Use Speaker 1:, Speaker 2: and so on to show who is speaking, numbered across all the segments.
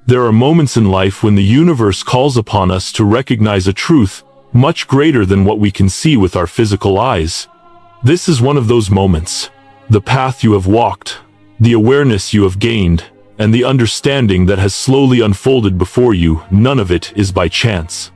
Speaker 1: There are moments in life when the universe calls upon us to recognize a truth much greater than what we can see with our physical eyes. This is one of those moments. The path you have walked, the awareness you have gained, and the understanding that has slowly unfolded before you, none of it is by chance.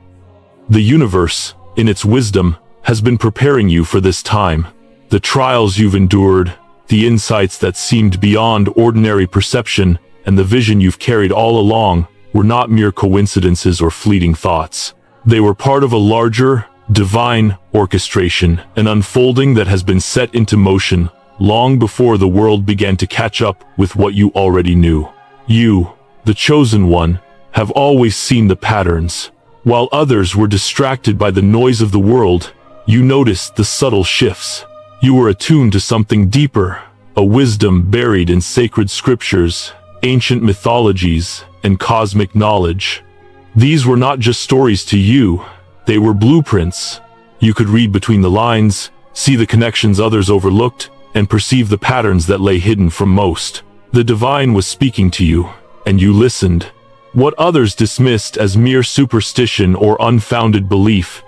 Speaker 1: The universe, in its wisdom, has been preparing you for this time. The trials you've endured, the insights that seemed beyond ordinary perception, and the vision you've carried all along were not mere coincidences or fleeting thoughts. They were part of a larger, divine orchestration, an unfolding that has been set into motion long before the world began to catch up with what you already knew. You, the chosen one, have always seen the patterns. While others were distracted by the noise of the world, you noticed the subtle shifts. You were attuned to something deeper, a wisdom buried in sacred scriptures, ancient mythologies, and cosmic knowledge. These were not just stories to you, they were blueprints. You could read between the lines, see the connections others overlooked, and perceive the patterns that lay hidden from most. The divine was speaking to you, and you listened. What others dismissed as mere superstition or unfounded belief,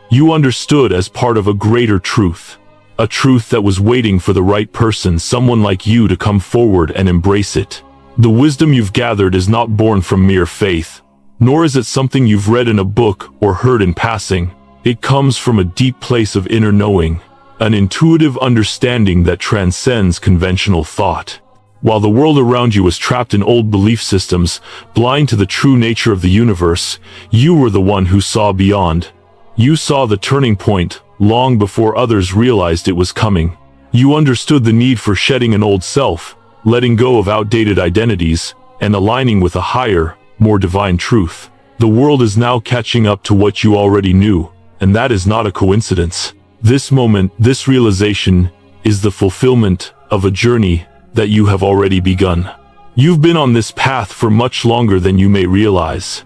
Speaker 1: you understood as part of a greater truth. A truth that was waiting for the right person, someone like you, to come forward and embrace it. The wisdom you've gathered is not born from mere faith, nor is it something you've read in a book or heard in passing. It comes from a deep place of inner knowing, an intuitive understanding that transcends conventional thought. While the world around you was trapped in old belief systems, blind to the true nature of the universe, you were the one who saw beyond. You saw the turning point long before others realized it was coming. You understood the need for shedding an old self, letting go of outdated identities, and aligning with a higher, more divine truth. The world is now catching up to what you already knew, and that is not a coincidence. This moment, this realization, is the fulfillment of a journey that you have already begun. You've been on this path for much longer than you may realize.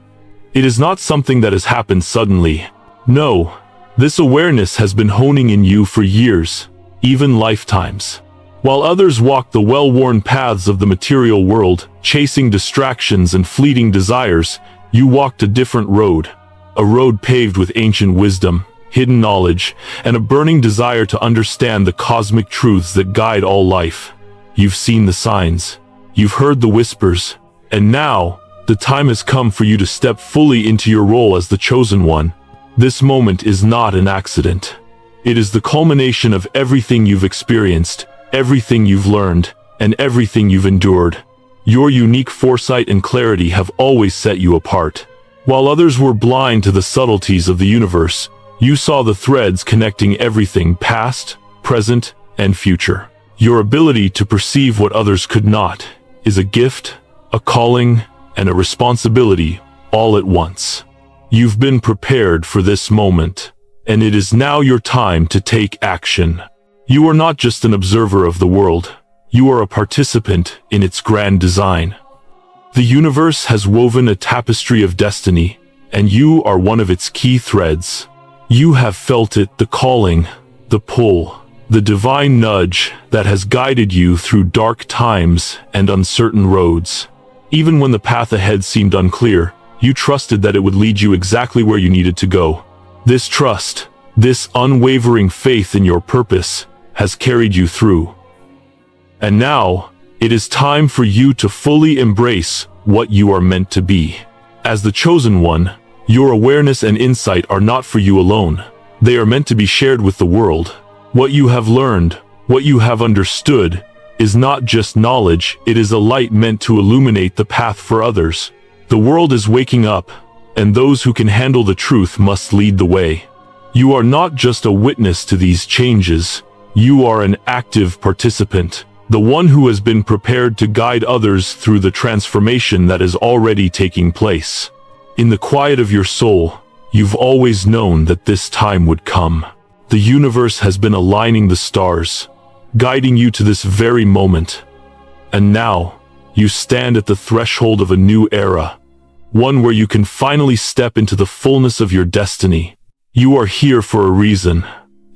Speaker 1: It is not something that has happened suddenly. No, this awareness has been honing in you for years, even lifetimes. While others walk the well-worn paths of the material world, chasing distractions and fleeting desires, you walked a different road. A road paved with ancient wisdom, hidden knowledge, and a burning desire to understand the cosmic truths that guide all life. You've seen the signs, you've heard the whispers, and now, the time has come for you to step fully into your role as the chosen one. This moment is not an accident. It is the culmination of everything you've experienced, everything you've learned, and everything you've endured. Your unique foresight and clarity have always set you apart. While others were blind to the subtleties of the universe, you saw the threads connecting everything past, present, and future. Your ability to perceive what others could not is a gift, a calling, and a responsibility all at once. You've been prepared for this moment, and it is now your time to take action. You are not just an observer of the world, you are a participant in its grand design. The universe has woven a tapestry of destiny, and you are one of its key threads. You have felt it, the calling, the pull, the divine nudge that has guided you through dark times and uncertain roads. Even when the path ahead seemed unclear, you trusted that it would lead you exactly where you needed to go. This trust, this unwavering faith in your purpose, has carried you through. And now, it is time for you to fully embrace what you are meant to be. As the chosen one, your awareness and insight are not for you alone. They are meant to be shared with the world. What you have learned, what you have understood, is not just knowledge, it is a light meant to illuminate the path for others. The world is waking up, and those who can handle the truth must lead the way. You are not just a witness to these changes, you are an active participant, the one who has been prepared to guide others through the transformation that is already taking place. In the quiet of your soul, you've always known that this time would come. The universe has been aligning the stars, guiding you to this very moment. And now, you stand at the threshold of a new era, one where you can finally step into the fullness of your destiny. You are here for a reason,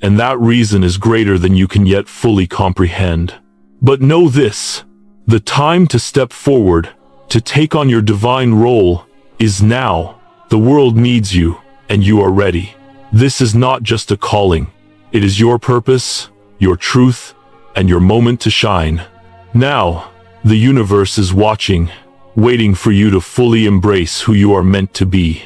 Speaker 1: and that reason is greater than you can yet fully comprehend. But know this, the time to step forward, to take on your divine role, is now. The world needs you, and you are ready. This is not just a calling. It is your purpose, your truth, and your moment to shine. Now, the universe is watching, waiting for you to fully embrace who you are meant to be.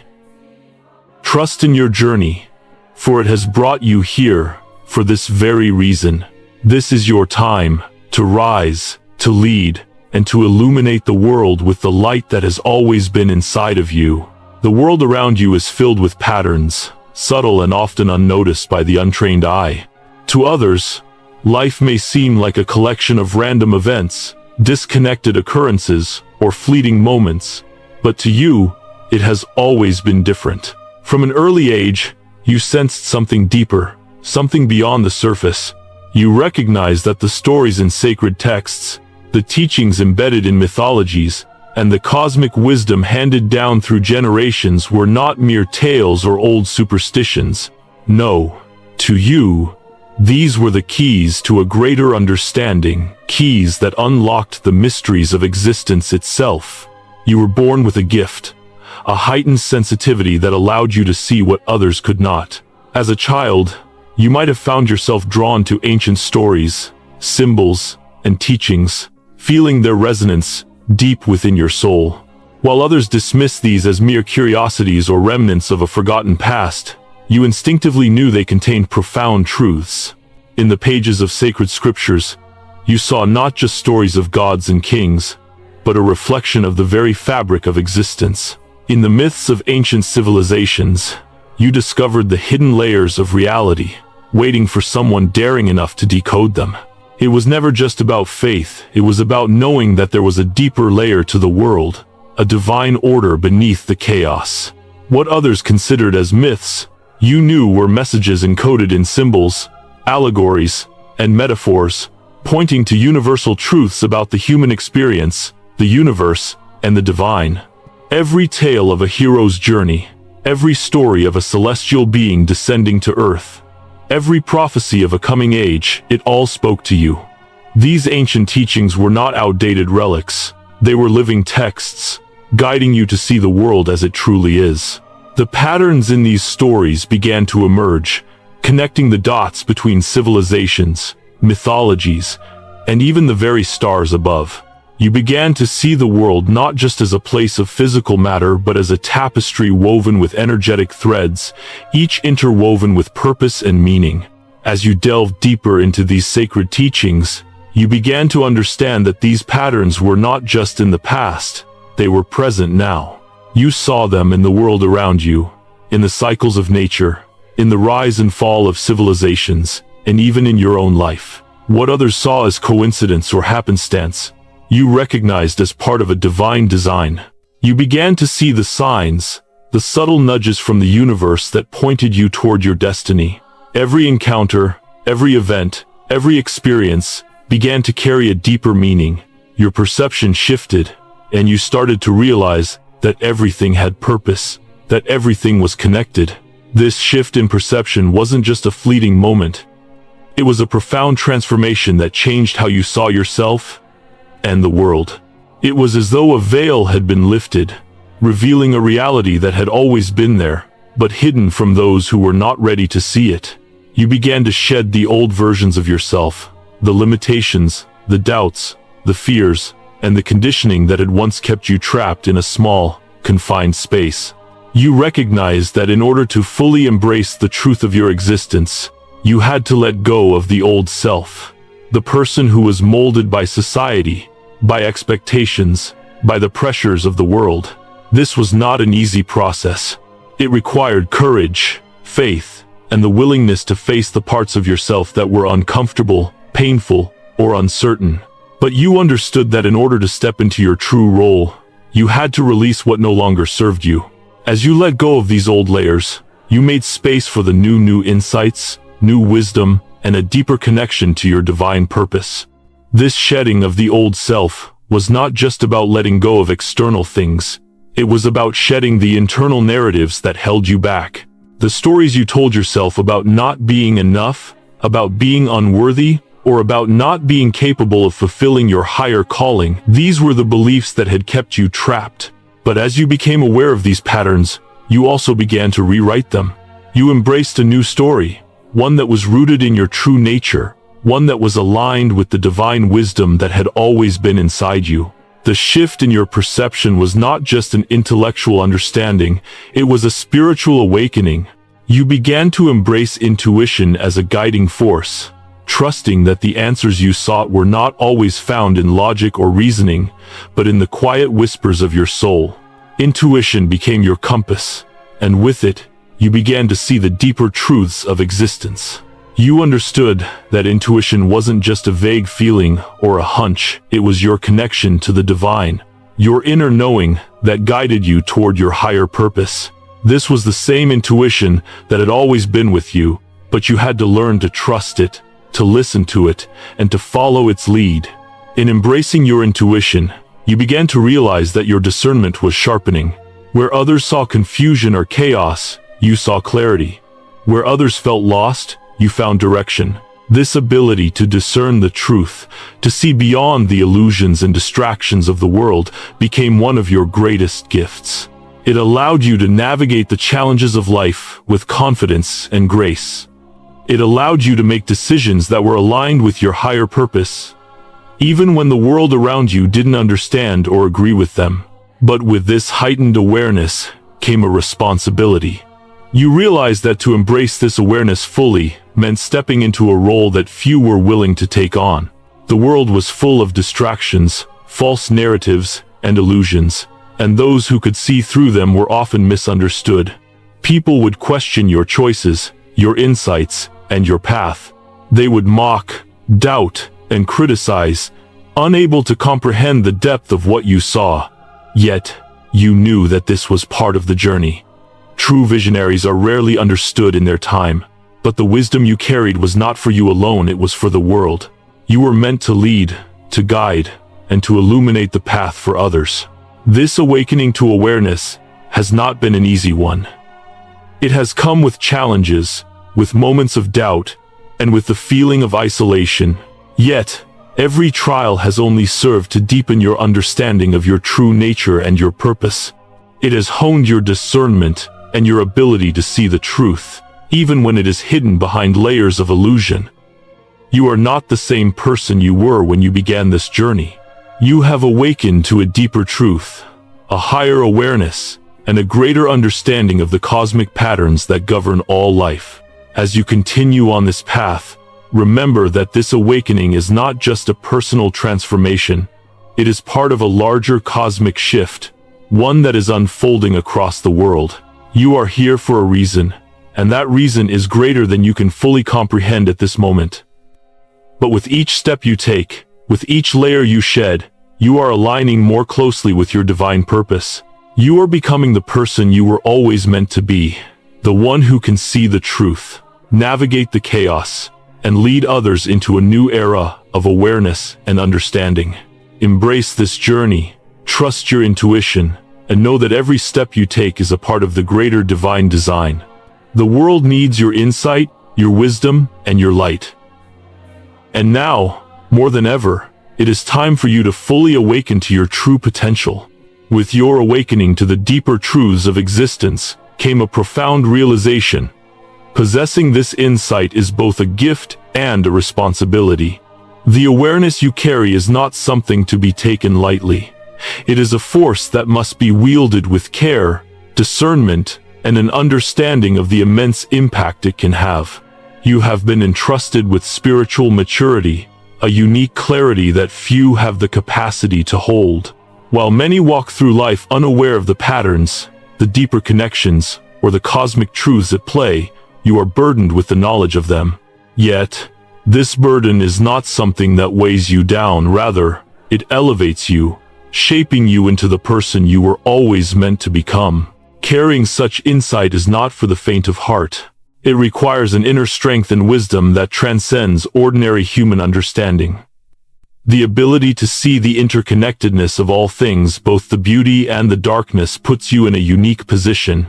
Speaker 1: Trust in your journey, for it has brought you here for this very reason. This is your time to rise, to lead, and to illuminate the world with the light that has always been inside of you. The world around you is filled with patterns, subtle and often unnoticed by the untrained eye. To others, life may seem like a collection of random events, disconnected occurrences, or fleeting moments, but to you, it has always been different. From an early age, you sensed something deeper, something beyond the surface. You recognized that the stories in sacred texts, the teachings embedded in mythologies, and the cosmic wisdom handed down through generations were not mere tales or old superstitions. No, to you, these were the keys to a greater understanding, keys that unlocked the mysteries of existence itself. You were born with a gift, a heightened sensitivity that allowed you to see what others could not. As a child, you might have found yourself drawn to ancient stories, symbols, and teachings, feeling their resonance deep within your soul. While others dismiss these as mere curiosities or remnants of a forgotten past, you instinctively knew they contained profound truths. In the pages of sacred scriptures, you saw not just stories of gods and kings, but a reflection of the very fabric of existence. In the myths of ancient civilizations, you discovered the hidden layers of reality, waiting for someone daring enough to decode them. It was never just about faith, it was about knowing that there was a deeper layer to the world, a divine order beneath the chaos. What others considered as myths, you knew were messages encoded in symbols, allegories, and metaphors, pointing to universal truths about the human experience, the universe, and the divine. Every tale of a hero's journey, every story of a celestial being descending to earth, every prophecy of a coming age, it all spoke to you. These ancient teachings were not outdated relics, they were living texts, guiding you to see the world as it truly is. The patterns in these stories began to emerge, connecting the dots between civilizations, mythologies, and even the very stars above. You began to see the world not just as a place of physical matter but as a tapestry woven with energetic threads, each interwoven with purpose and meaning. As you delved deeper into these sacred teachings, you began to understand that these patterns were not just in the past, they were present now. You saw them in the world around you, in the cycles of nature, in the rise and fall of civilizations, and even in your own life. What others saw as coincidence or happenstance, you recognized as part of a divine design. You began to see the signs, the subtle nudges from the universe that pointed you toward your destiny. Every encounter, every event, every experience began to carry a deeper meaning. Your perception shifted, and you started to realize that everything had purpose, that everything was connected. This shift in perception wasn't just a fleeting moment. It was a profound transformation that changed how you saw yourself and the world. It was as though a veil had been lifted, revealing a reality that had always been there, but hidden from those who were not ready to see it. You began to shed the old versions of yourself, the limitations, the doubts, the fears, and the conditioning that had once kept you trapped in a small, confined space. You recognized that in order to fully embrace the truth of your existence, you had to let go of the old self, the person who was molded by society, by expectations, by the pressures of the world. This was not an easy process. It required courage, faith, and the willingness to face the parts of yourself that were uncomfortable, painful, or uncertain. But you understood that in order to step into your true role, you had to release what no longer served you. As you let go of these old layers, you made space for the new insights, new wisdom, and a deeper connection to your divine purpose. This shedding of the old self was not just about letting go of external things. It was about shedding the internal narratives that held you back. The stories you told yourself about not being enough, about being unworthy, or about not being capable of fulfilling your higher calling. These were the beliefs that had kept you trapped. But as you became aware of these patterns, you also began to rewrite them. You embraced a new story, one that was rooted in your true nature, one that was aligned with the divine wisdom that had always been inside you. The shift in your perception was not just an intellectual understanding, it was a spiritual awakening. You began to embrace intuition as a guiding force, trusting that the answers you sought were not always found in logic or reasoning, but in the quiet whispers of your soul. Intuition became your compass, and with it, you began to see the deeper truths of existence. You understood that intuition wasn't just a vague feeling or a hunch, it was your connection to the divine, your inner knowing that guided you toward your higher purpose. This was the same intuition that had always been with you, but you had to learn to trust it, to listen to it, and to follow its lead. In embracing your intuition, you began to realize that your discernment was sharpening. Where others saw confusion or chaos, you saw clarity. Where others felt lost, you found direction. This ability to discern the truth, to see beyond the illusions and distractions of the world, became one of your greatest gifts. It allowed you to navigate the challenges of life with confidence and grace. It allowed you to make decisions that were aligned with your higher purpose, even when the world around you didn't understand or agree with them. But with this heightened awareness came a responsibility. You realized that to embrace this awareness fully meant stepping into a role that few were willing to take on. The world was full of distractions, false narratives, and illusions, and those who could see through them were often misunderstood. People would question your choices, your insights, and your path. They would mock, doubt, and criticize, unable to comprehend the depth of what you saw. Yet, you knew that this was part of the journey. True visionaries are rarely understood in their time, but the wisdom you carried was not for you alone, it was for the world. You were meant to lead, to guide, and to illuminate the path for others. This awakening to awareness has not been an easy one. It has come with challenges, with moments of doubt, and with the feeling of isolation. Yet, every trial has only served to deepen your understanding of your true nature and your purpose. It has honed your discernment and your ability to see the truth, even when it is hidden behind layers of illusion. You are not the same person you were when you began this journey. You have awakened to a deeper truth, a higher awareness, and a greater understanding of the cosmic patterns that govern all life. As you continue on this path, remember that this awakening is not just a personal transformation. It is part of a larger cosmic shift, one that is unfolding across the world. You are here for a reason, and that reason is greater than you can fully comprehend at this moment. But with each step you take, with each layer you shed, you are aligning more closely with your divine purpose. You are becoming the person you were always meant to be, the one who can see the truth, navigate the chaos, and lead others into a new era of awareness and understanding. Embrace this journey, trust your intuition, and know that every step you take is a part of the greater divine design. The world needs your insight, your wisdom, and your light. And now, more than ever, it is time for you to fully awaken to your true potential. With your awakening to the deeper truths of existence came a profound realization. Possessing this insight is both a gift and a responsibility. The awareness you carry is not something to be taken lightly. It is a force that must be wielded with care, discernment, and an understanding of the immense impact it can have. You have been entrusted with spiritual maturity, a unique clarity that few have the capacity to hold. While many walk through life unaware of the patterns, the deeper connections, or the cosmic truths at play, you are burdened with the knowledge of them. Yet, this burden is not something that weighs you down, rather, it elevates you, shaping you into the person you were always meant to become. Carrying such insight is not for the faint of heart. It requires an inner strength and wisdom that transcends ordinary human understanding. The ability to see the interconnectedness of all things, both the beauty and the darkness, puts you in a unique position.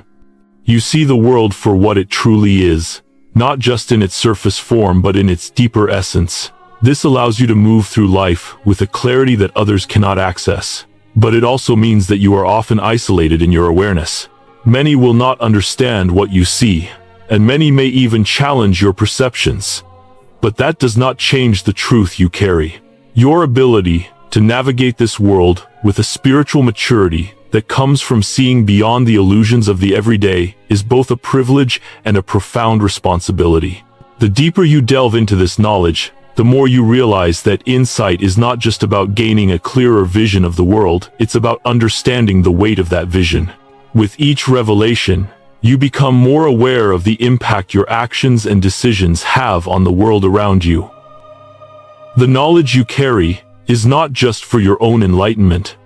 Speaker 1: You see the world for what it truly is, not just in its surface form but in its deeper essence. This allows you to move through life with a clarity that others cannot access. But it also means that you are often isolated in your awareness. Many will not understand what you see, and many may even challenge your perceptions. But that does not change the truth you carry. Your ability to navigate this world with a spiritual maturity that comes from seeing beyond the illusions of the everyday is both a privilege and a profound responsibility. The deeper you delve into this knowledge, the more you realize that insight is not just about gaining a clearer vision of the world, it's about understanding the weight of that vision. With each revelation, you become more aware of the impact your actions and decisions have on the world around you. The knowledge you carry is not just for your own enlightenment.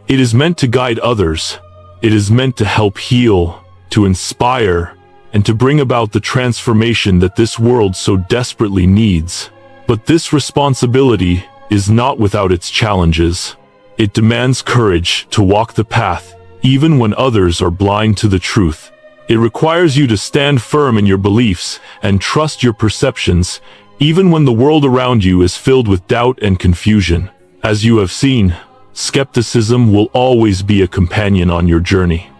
Speaker 1: It is meant to guide others. It is meant to help heal, to inspire, and to bring about the transformation that this world so desperately needs. But this responsibility is not without its challenges. It demands courage to walk the path, even when others are blind to the truth. It requires you to stand firm in your beliefs and trust your perceptions, even when the world around you is filled with doubt and confusion. As you have seen, skepticism will always be a companion on your journey.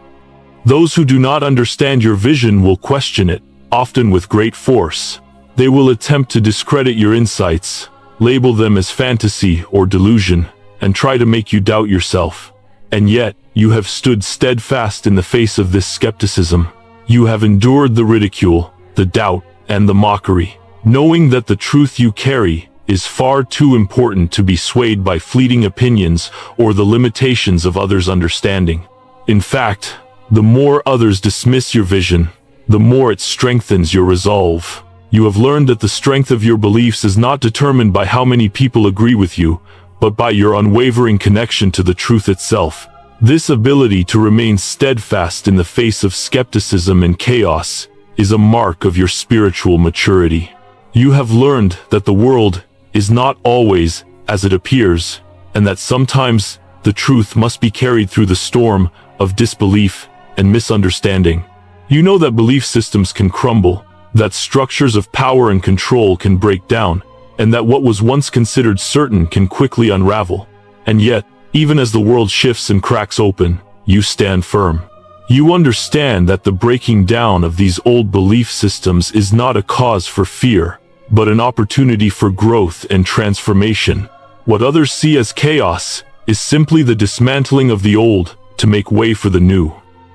Speaker 1: Those who do not understand your vision will question it, often with great force. They will attempt to discredit your insights, label them as fantasy or delusion, and try to make you doubt yourself. And yet, you have stood steadfast in the face of this skepticism. You have endured the ridicule, the doubt, and the mockery, knowing that the truth you carry is far too important to be swayed by fleeting opinions or the limitations of others' understanding. In fact, the more others dismiss your vision, the more it strengthens your resolve. You have learned that the strength of your beliefs is not determined by how many people agree with you, but by your unwavering connection to the truth itself. This ability to remain steadfast in the face of skepticism and chaos is a mark of your spiritual maturity. You have learned that the world is not always as it appears, and that sometimes the truth must be carried through the storm of disbelief and misunderstanding. You know that belief systems can crumble, that structures of power and control can break down, and that what was once considered certain can quickly unravel. And yet, even as the world shifts and cracks open, you stand firm. You understand that the breaking down of these old belief systems is not a cause for fear, but an opportunity for growth and transformation. What others see as chaos is simply the dismantling of the old to make way for the new.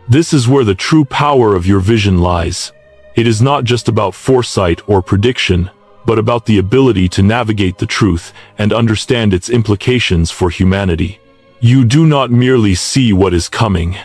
Speaker 1: This is where the true power of your vision lies. It is not just about foresight or prediction, but about the ability to navigate the truth and understand its implications for humanity. You do not merely see what is coming.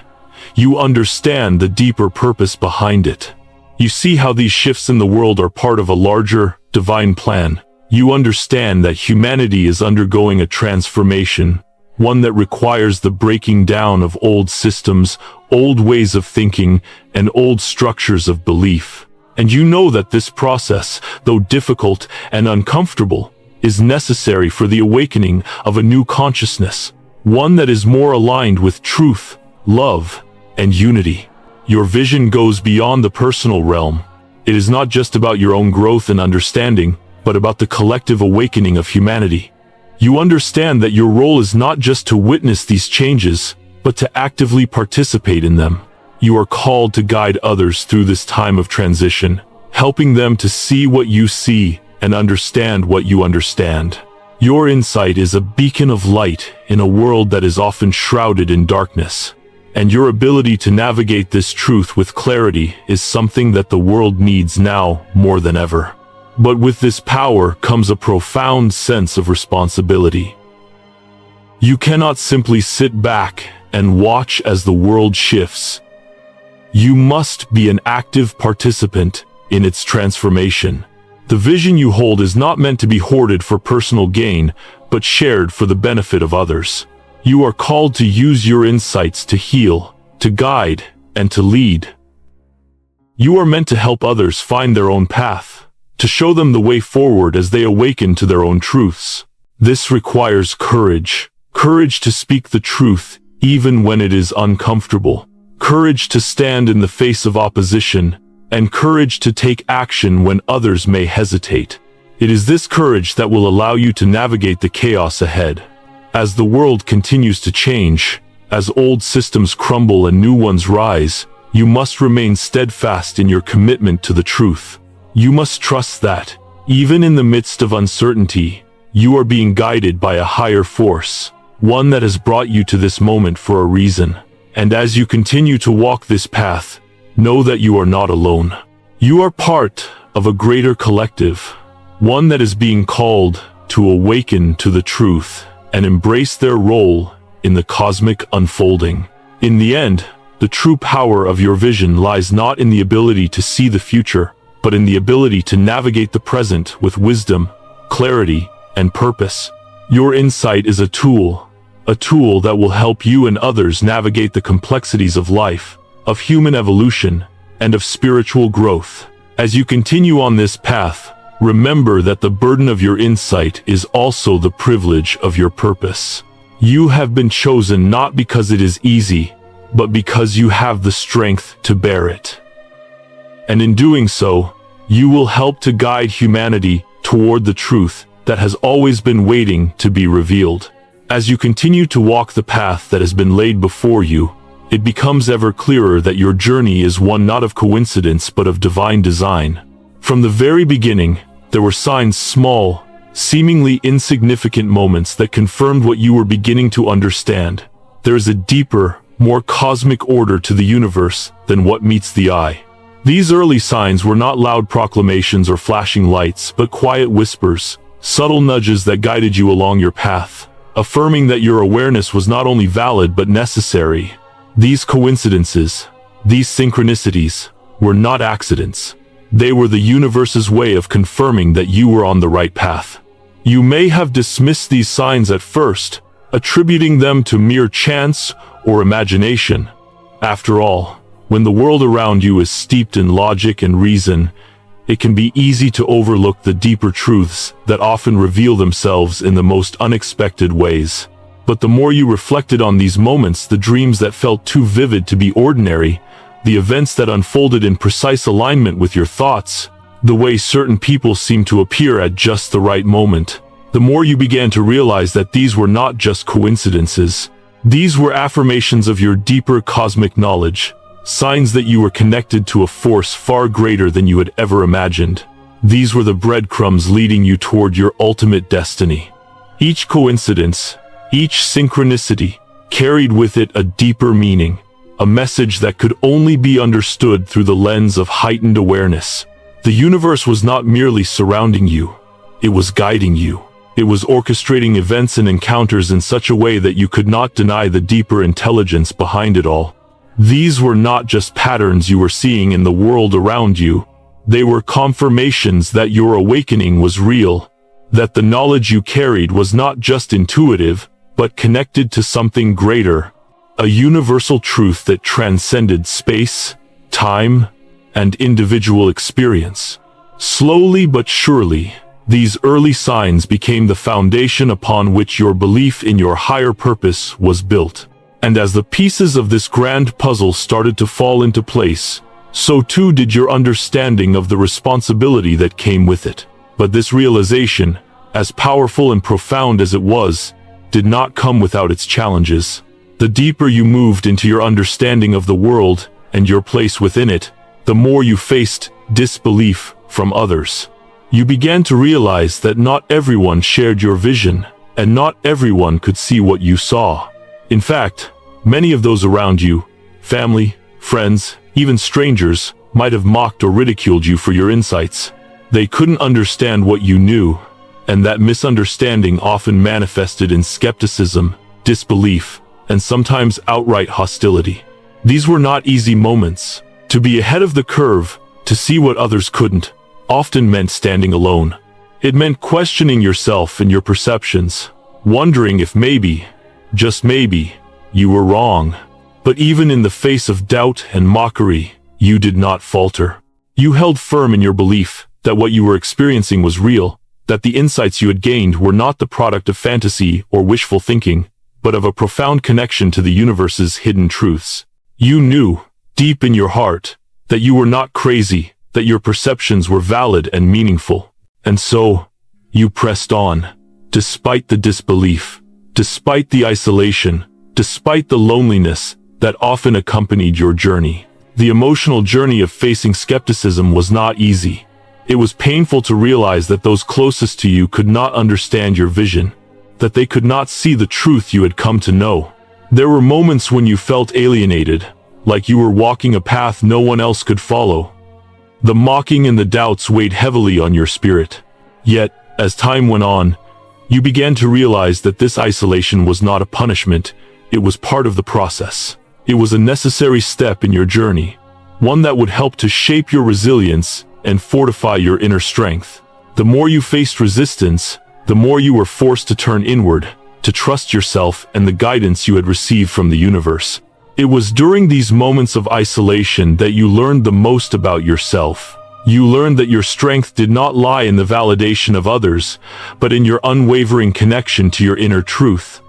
Speaker 1: You understand the deeper purpose behind it. You see how these shifts in the world are part of a larger, divine plan. You understand that humanity is undergoing a transformation, one that requires the breaking down of old systems, old ways of thinking, and old structures of belief. And you know that this process, though difficult and uncomfortable, is necessary for the awakening of a new consciousness, one that is more aligned with truth, love, and unity. Your vision goes beyond the personal realm. It is not just about your own growth and understanding, but about the collective awakening of humanity. You understand that your role is not just to witness these changes, but to actively participate in them. You are called to guide others through this time of transition, helping them to see what you see and understand what you understand. Your insight is a beacon of light in a world that is often shrouded in darkness. And your ability to navigate this truth with clarity is something that the world needs now more than ever. But with this power comes a profound sense of responsibility. You cannot simply sit back and watch as the world shifts. You must be an active participant in its transformation. The vision you hold is not meant to be hoarded for personal gain, but shared for the benefit of others. You are called to use your insights to heal, to guide, and to lead. You are meant to help others find their own path, to show them the way forward as they awaken to their own truths. This requires courage. Courage to speak the truth, even when it is uncomfortable. Courage to stand in the face of opposition, and courage to take action when others may hesitate. It is this courage that will allow you to navigate the chaos ahead. As the world continues to change, as old systems crumble and new ones rise, you must remain steadfast in your commitment to the truth. You must trust that, even in the midst of uncertainty, you are being guided by a higher force, one that has brought you to this moment for a reason. And as you continue to walk this path, know that you are not alone. You are part of a greater collective, one that is being called to awaken to the truth and embrace their role in the cosmic unfolding. In the end, the true power of your vision lies not in the ability to see the future, but in the ability to navigate the present with wisdom, clarity, and purpose. Your insight is a tool that will help you and others navigate the complexities of life, of human evolution, and of spiritual growth. As you continue on this path, remember that the burden of your insight is also the privilege of your purpose. You have been chosen not because it is easy, but because you have the strength to bear it. And in doing so, you will help to guide humanity toward the truth that has always been waiting to be revealed. As you continue to walk the path that has been laid before you, it becomes ever clearer that your journey is one not of coincidence but of divine design. From the very beginning, there were small, seemingly insignificant moments that confirmed what you were beginning to understand. There is a deeper, more cosmic order to the universe than what meets the eye. These early signs were not loud proclamations or flashing lights, but quiet whispers, subtle nudges that guided you along your path, affirming that your awareness was not only valid but necessary. These coincidences, these synchronicities, were not accidents. They were the universe's way of confirming that you were on the right path. You may have dismissed these signs at first, attributing them to mere chance or imagination. After all, when the world around you is steeped in logic and reason, it can be easy to overlook the deeper truths that often reveal themselves in the most unexpected ways. But the more you reflected on these moments, the dreams that felt too vivid to be ordinary, the events that unfolded in precise alignment with your thoughts, the way certain people seemed to appear at just the right moment, the more you began to realize that these were not just coincidences. These were affirmations of your deeper cosmic knowledge, signs that you were connected to a force far greater than you had ever imagined. These were the breadcrumbs leading you toward your ultimate destiny. Each coincidence, each synchronicity, carried with it a deeper meaning, a message that could only be understood through the lens of heightened awareness. The universe was not merely surrounding you, it was guiding you. It was orchestrating events and encounters in such a way that you could not deny the deeper intelligence behind it all. These were not just patterns you were seeing in the world around you. They were confirmations that your awakening was real, that the knowledge you carried was not just intuitive, but connected to something greater, a universal truth that transcended space, time, and individual experience. Slowly but surely, these early signs became the foundation upon which your belief in your higher purpose was built. And as the pieces of this grand puzzle started to fall into place, so too did your understanding of the responsibility that came with it. But this realization, as powerful and profound as it was, did not come without its challenges. The deeper you moved into your understanding of the world and your place within it, the more you faced disbelief from others. You began to realize that not everyone shared your vision, and not everyone could see what you saw. In fact, many of those around you, family, friends, even strangers, might have mocked or ridiculed you for your insights. They couldn't understand what you knew, and that misunderstanding often manifested in skepticism, disbelief, and sometimes outright hostility. These were not easy moments. To be ahead of the curve, to see what others couldn't, often meant standing alone. It meant questioning yourself and your perceptions, wondering if maybe, just maybe, you were wrong. But even in the face of doubt and mockery, you did not falter. You held firm in your belief that what you were experiencing was real, that the insights you had gained were not the product of fantasy or wishful thinking, but of a profound connection to the universe's hidden truths. You knew, deep in your heart, that you were not crazy, that your perceptions were valid and meaningful. And so, you pressed on, despite the disbelief, despite the isolation, despite the loneliness that often accompanied your journey. The emotional journey of facing skepticism was not easy. It was painful to realize that those closest to you could not understand your vision, that they could not see the truth you had come to know. There were moments when you felt alienated, like you were walking a path no one else could follow. The mocking and the doubts weighed heavily on your spirit. Yet, as time went on, you began to realize that this isolation was not a punishment, it was part of the process. It was a necessary step in your journey, one that would help to shape your resilience and fortify your inner strength. The more you faced resistance, the more you were forced to turn inward, to trust yourself and the guidance you had received from the universe. It was during these moments of isolation that you learned the most about yourself. You learned that your strength did not lie in the validation of others, but in your unwavering connection to your inner truth.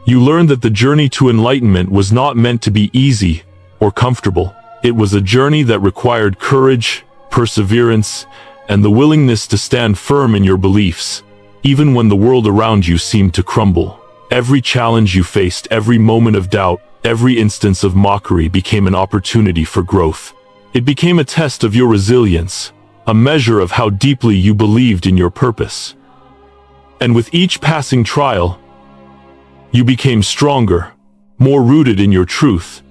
Speaker 1: You learned that the journey to enlightenment was not meant to be easy or comfortable. It was a journey that required courage, perseverance, and the willingness to stand firm in your beliefs, even when the world around you seemed to crumble. Every challenge you faced, every moment of doubt, every instance of mockery became an opportunity for growth. It became a test of your resilience, a measure of how deeply you believed in your purpose. And with each passing trial, you became stronger, more rooted in your truth,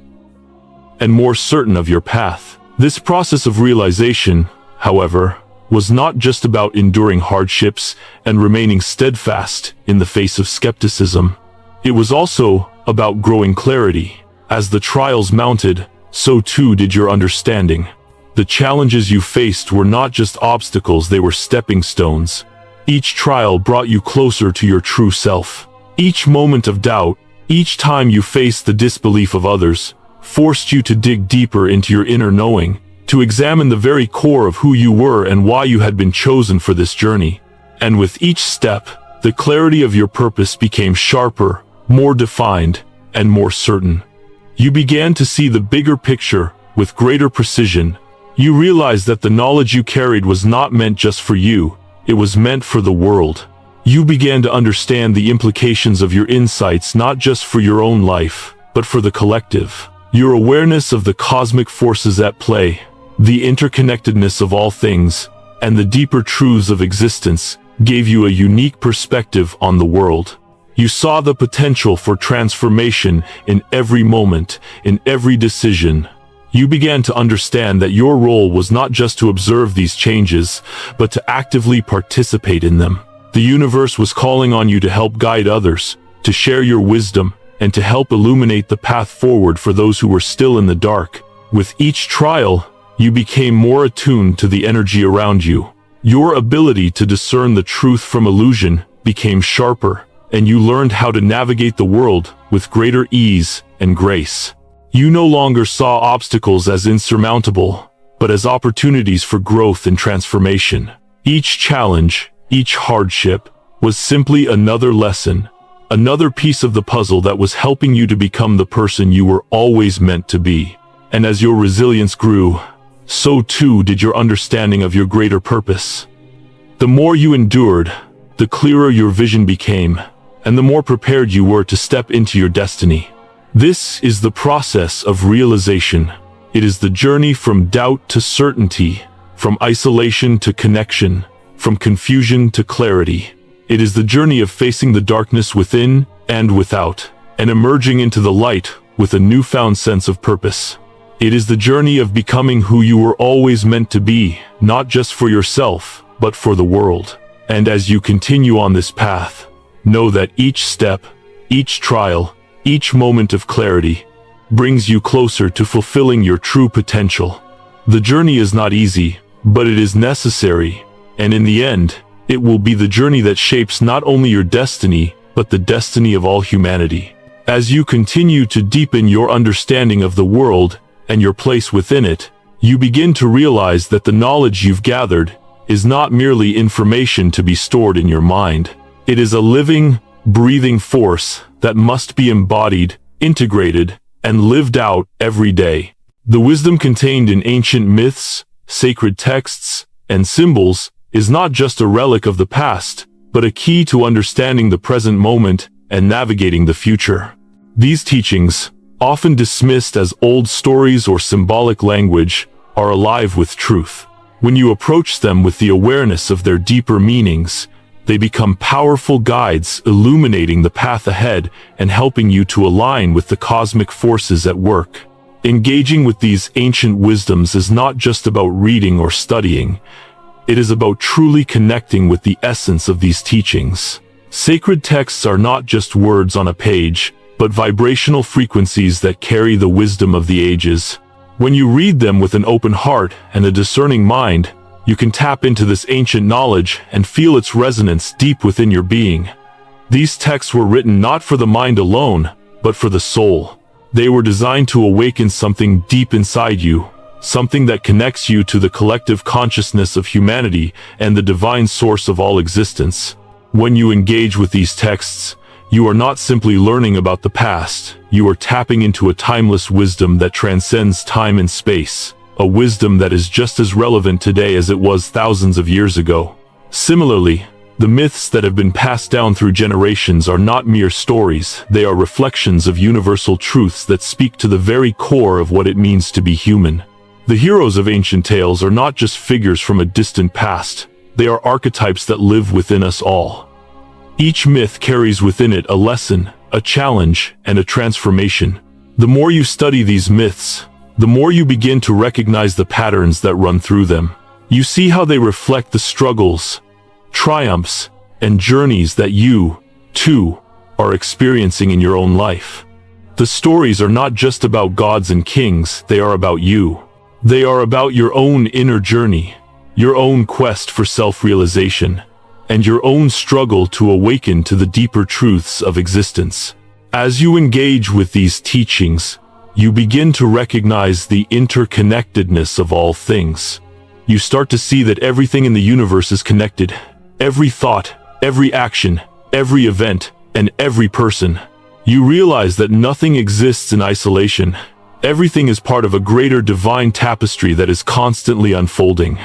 Speaker 1: and more certain of your path. This process of realization, however, was not just about enduring hardships and remaining steadfast in the face of skepticism. It was also about growing clarity. As the trials mounted, so too did your understanding. The challenges you faced were not just obstacles, they were stepping stones. Each trial brought you closer to your true self. Each moment of doubt, each time you faced the disbelief of others, forced you to dig deeper into your inner knowing, to examine the very core of who you were and why you had been chosen for this journey. And with each step, the clarity of your purpose became sharper, more defined, and more certain. You began to see the bigger picture with greater precision. You realized that the knowledge you carried was not meant just for you, it was meant for the world. You began to understand the implications of your insights not just for your own life, but for the collective. Your awareness of the cosmic forces at play, the interconnectedness of all things, and the deeper truths of existence gave you a unique perspective on the world. You saw the potential for transformation in every moment, in every decision. You began to understand that your role was not just to observe these changes, but to actively participate in them. The universe was calling on you to help guide others, to share your wisdom, and to help illuminate the path forward for those who were still in the dark. With each trial, you became more attuned to the energy around you. Your ability to discern the truth from illusion became sharper, and you learned how to navigate the world with greater ease and grace. You no longer saw obstacles as insurmountable, but as opportunities for growth and transformation. Each challenge, each hardship, was simply another lesson, another piece of the puzzle that was helping you to become the person you were always meant to be. And as your resilience grew, so too did your understanding of your greater purpose. The more you endured, the clearer your vision became, and the more prepared you were to step into your destiny. This is the process of realization. It is the journey from doubt to certainty, from isolation to connection, from confusion to clarity. It is the journey of facing the darkness within and without, and emerging into the light with a newfound sense of purpose. It is the journey of becoming who you were always meant to be, not just for yourself, but for the world. And as you continue on this path, know that each step, each trial, each moment of clarity brings you closer to fulfilling your true potential. The journey is not easy, but it is necessary, and in the end, it will be the journey that shapes not only your destiny, but the destiny of all humanity. As you continue to deepen your understanding of the world and your place within it, you begin to realize that the knowledge you've gathered is not merely information to be stored in your mind. It is a living, breathing force that must be embodied, integrated, and lived out every day. The wisdom contained in ancient myths, sacred texts, and symbols is not just a relic of the past, but a key to understanding the present moment and navigating the future. These teachings, often dismissed as old stories or symbolic language, are alive with truth. When you approach them with the awareness of their deeper meanings, they become powerful guides illuminating the path ahead and helping you to align with the cosmic forces at work. Engaging with these ancient wisdoms is not just about reading or studying. It is about truly connecting with the essence of these teachings. Sacred texts are not just words on a page, but vibrational frequencies that carry the wisdom of the ages. When you read them with an open heart and a discerning mind, you can tap into this ancient knowledge and feel its resonance deep within your being. These texts were written not for the mind alone, but for the soul. They were designed to awaken something deep inside you, something that connects you to the collective consciousness of humanity and the divine source of all existence. When you engage with these texts, you are not simply learning about the past, you are tapping into a timeless wisdom that transcends time and space, a wisdom that is just as relevant today as it was thousands of years ago. Similarly, the myths that have been passed down through generations are not mere stories, they are reflections of universal truths that speak to the very core of what it means to be human. The heroes of ancient tales are not just figures from a distant past, they are archetypes that live within us all. Each myth carries within it a lesson, a challenge, and a transformation. The more you study these myths, the more you begin to recognize the patterns that run through them. You see how they reflect the struggles, triumphs, and journeys that you, too, are experiencing in your own life. The stories are not just about gods and kings, they are about you. They are about your own inner journey, your own quest for self-realization, and your own struggle to awaken to the deeper truths of existence. As you engage with these teachings, you begin to recognize the interconnectedness of all things. You start to see that everything in the universe is connected. Every thought, every action, every event, and every person. You realize that nothing exists in isolation. Everything is part of a greater divine tapestry that is constantly unfolding.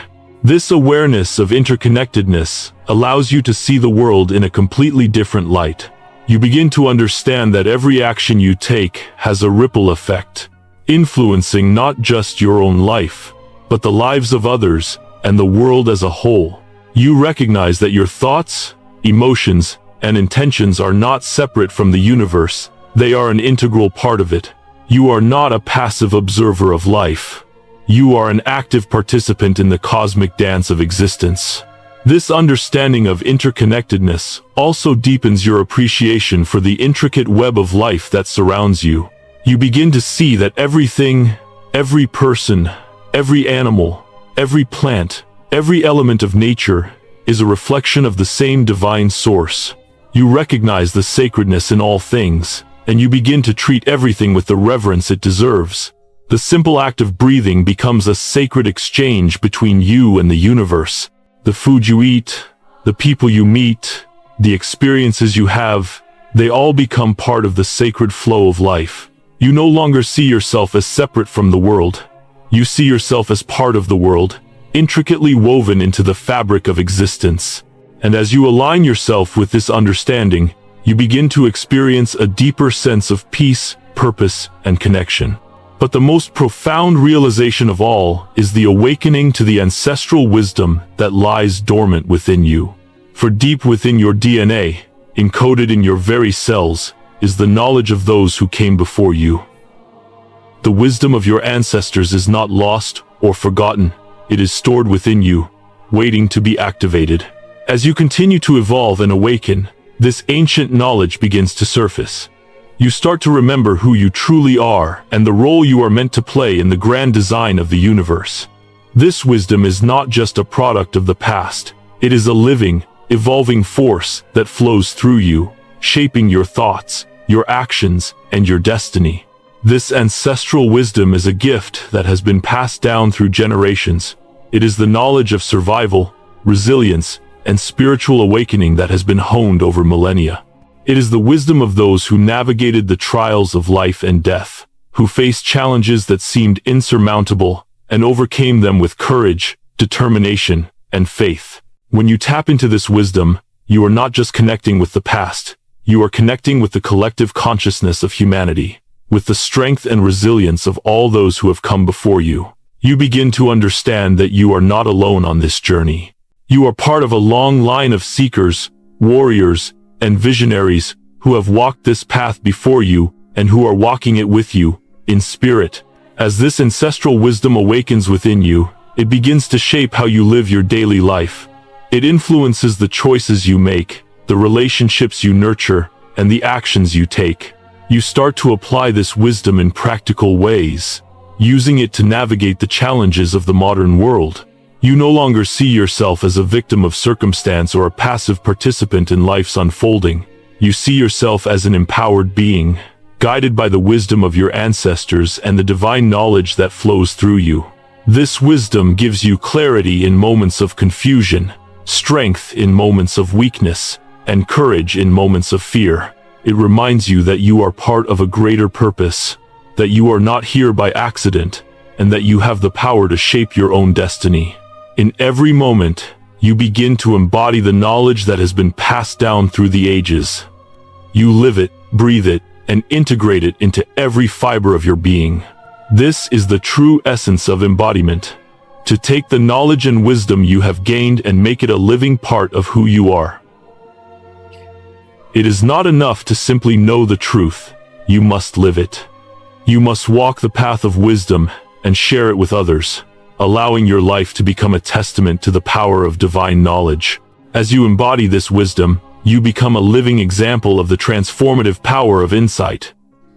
Speaker 1: This awareness of interconnectedness allows you to see the world in a completely different light. You begin to understand that every action you take has a ripple effect, influencing not just your own life, but the lives of others and the world as a whole. You recognize that your thoughts, emotions, and intentions are not separate from the universe. They are an integral part of it. You are not a passive observer of life. You are an active participant in the cosmic dance of existence. This understanding of interconnectedness also deepens your appreciation for the intricate web of life that surrounds you. You begin to see that everything, every person, every animal, every plant, every element of nature is a reflection of the same divine source. You recognize the sacredness in all things, and you begin to treat everything with the reverence it deserves. The simple act of breathing becomes a sacred exchange between you and the universe. The food you eat, the people you meet, the experiences you have, they all become part of the sacred flow of life. You no longer see yourself as separate from the world. You see yourself as part of the world, intricately woven into the fabric of existence. And as you align yourself with this understanding, you begin to experience a deeper sense of peace, purpose, and connection. But the most profound realization of all is the awakening to the ancestral wisdom that lies dormant within you. For deep within your DNA, encoded in your very cells, is the knowledge of those who came before you. The wisdom of your ancestors is not lost or forgotten. It is stored within you, waiting to be activated. As you continue to evolve and awaken, this ancient knowledge begins to surface. You start to remember who you truly are and the role you are meant to play in the grand design of the universe. This wisdom is not just a product of the past. It is a living, evolving force that flows through you, shaping your thoughts, your actions, and your destiny. This ancestral wisdom is a gift that has been passed down through generations. It is the knowledge of survival, resilience, and spiritual awakening that has been honed over millennia. It is the wisdom of those who navigated the trials of life and death, who faced challenges that seemed insurmountable and overcame them with courage, determination, and faith. When you tap into this wisdom, you are not just connecting with the past, you are connecting with the collective consciousness of humanity, with the strength and resilience of all those who have come before you. You begin to understand that you are not alone on this journey. You are part of a long line of seekers, warriors, and visionaries who have walked this path before you and who are walking it with you, in spirit. As this ancestral wisdom awakens within you, it begins to shape how you live your daily life. It influences the choices you make, the relationships you nurture, and the actions you take. You start to apply this wisdom in practical ways, using it to navigate the challenges of the modern world. You no longer see yourself as a victim of circumstance or a passive participant in life's unfolding. You see yourself as an empowered being, guided by the wisdom of your ancestors and the divine knowledge that flows through you. This wisdom gives you clarity in moments of confusion, strength in moments of weakness, and courage in moments of fear. It reminds you that you are part of a greater purpose, that you are not here by accident, and that you have the power to shape your own destiny. In every moment, you begin to embody the knowledge that has been passed down through the ages. You live it, breathe it, and integrate it into every fiber of your being. This is the true essence of embodiment. To take the knowledge and wisdom you have gained and make it a living part of who you are. It is not enough to simply know the truth. You must live it. You must walk the path of wisdom and share it with others, allowing your life to become a testament to the power of divine knowledge. As you embody this wisdom, you become a living example of the transformative power of insight.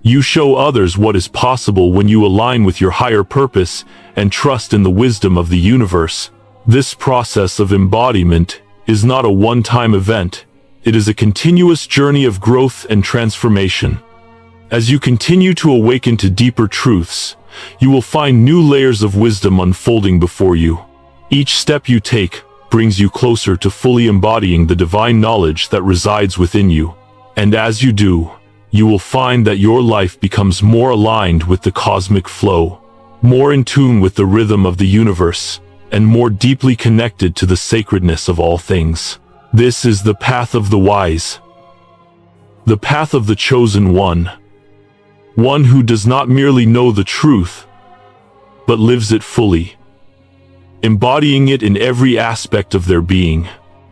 Speaker 1: You show others what is possible when you align with your higher purpose and trust in the wisdom of the universe. This process of embodiment is not a one-time event. It is a continuous journey of growth and transformation. As you continue to awaken to deeper truths, you will find new layers of wisdom unfolding before you. Each step you take brings you closer to fully embodying the divine knowledge that resides within you. And as you do, you will find that your life becomes more aligned with the cosmic flow, more in tune with the rhythm of the universe, and more deeply connected to the sacredness of all things. This is the path of the wise, the path of the chosen one who does not merely know the truth, but lives it fully, embodying it in every aspect of their being.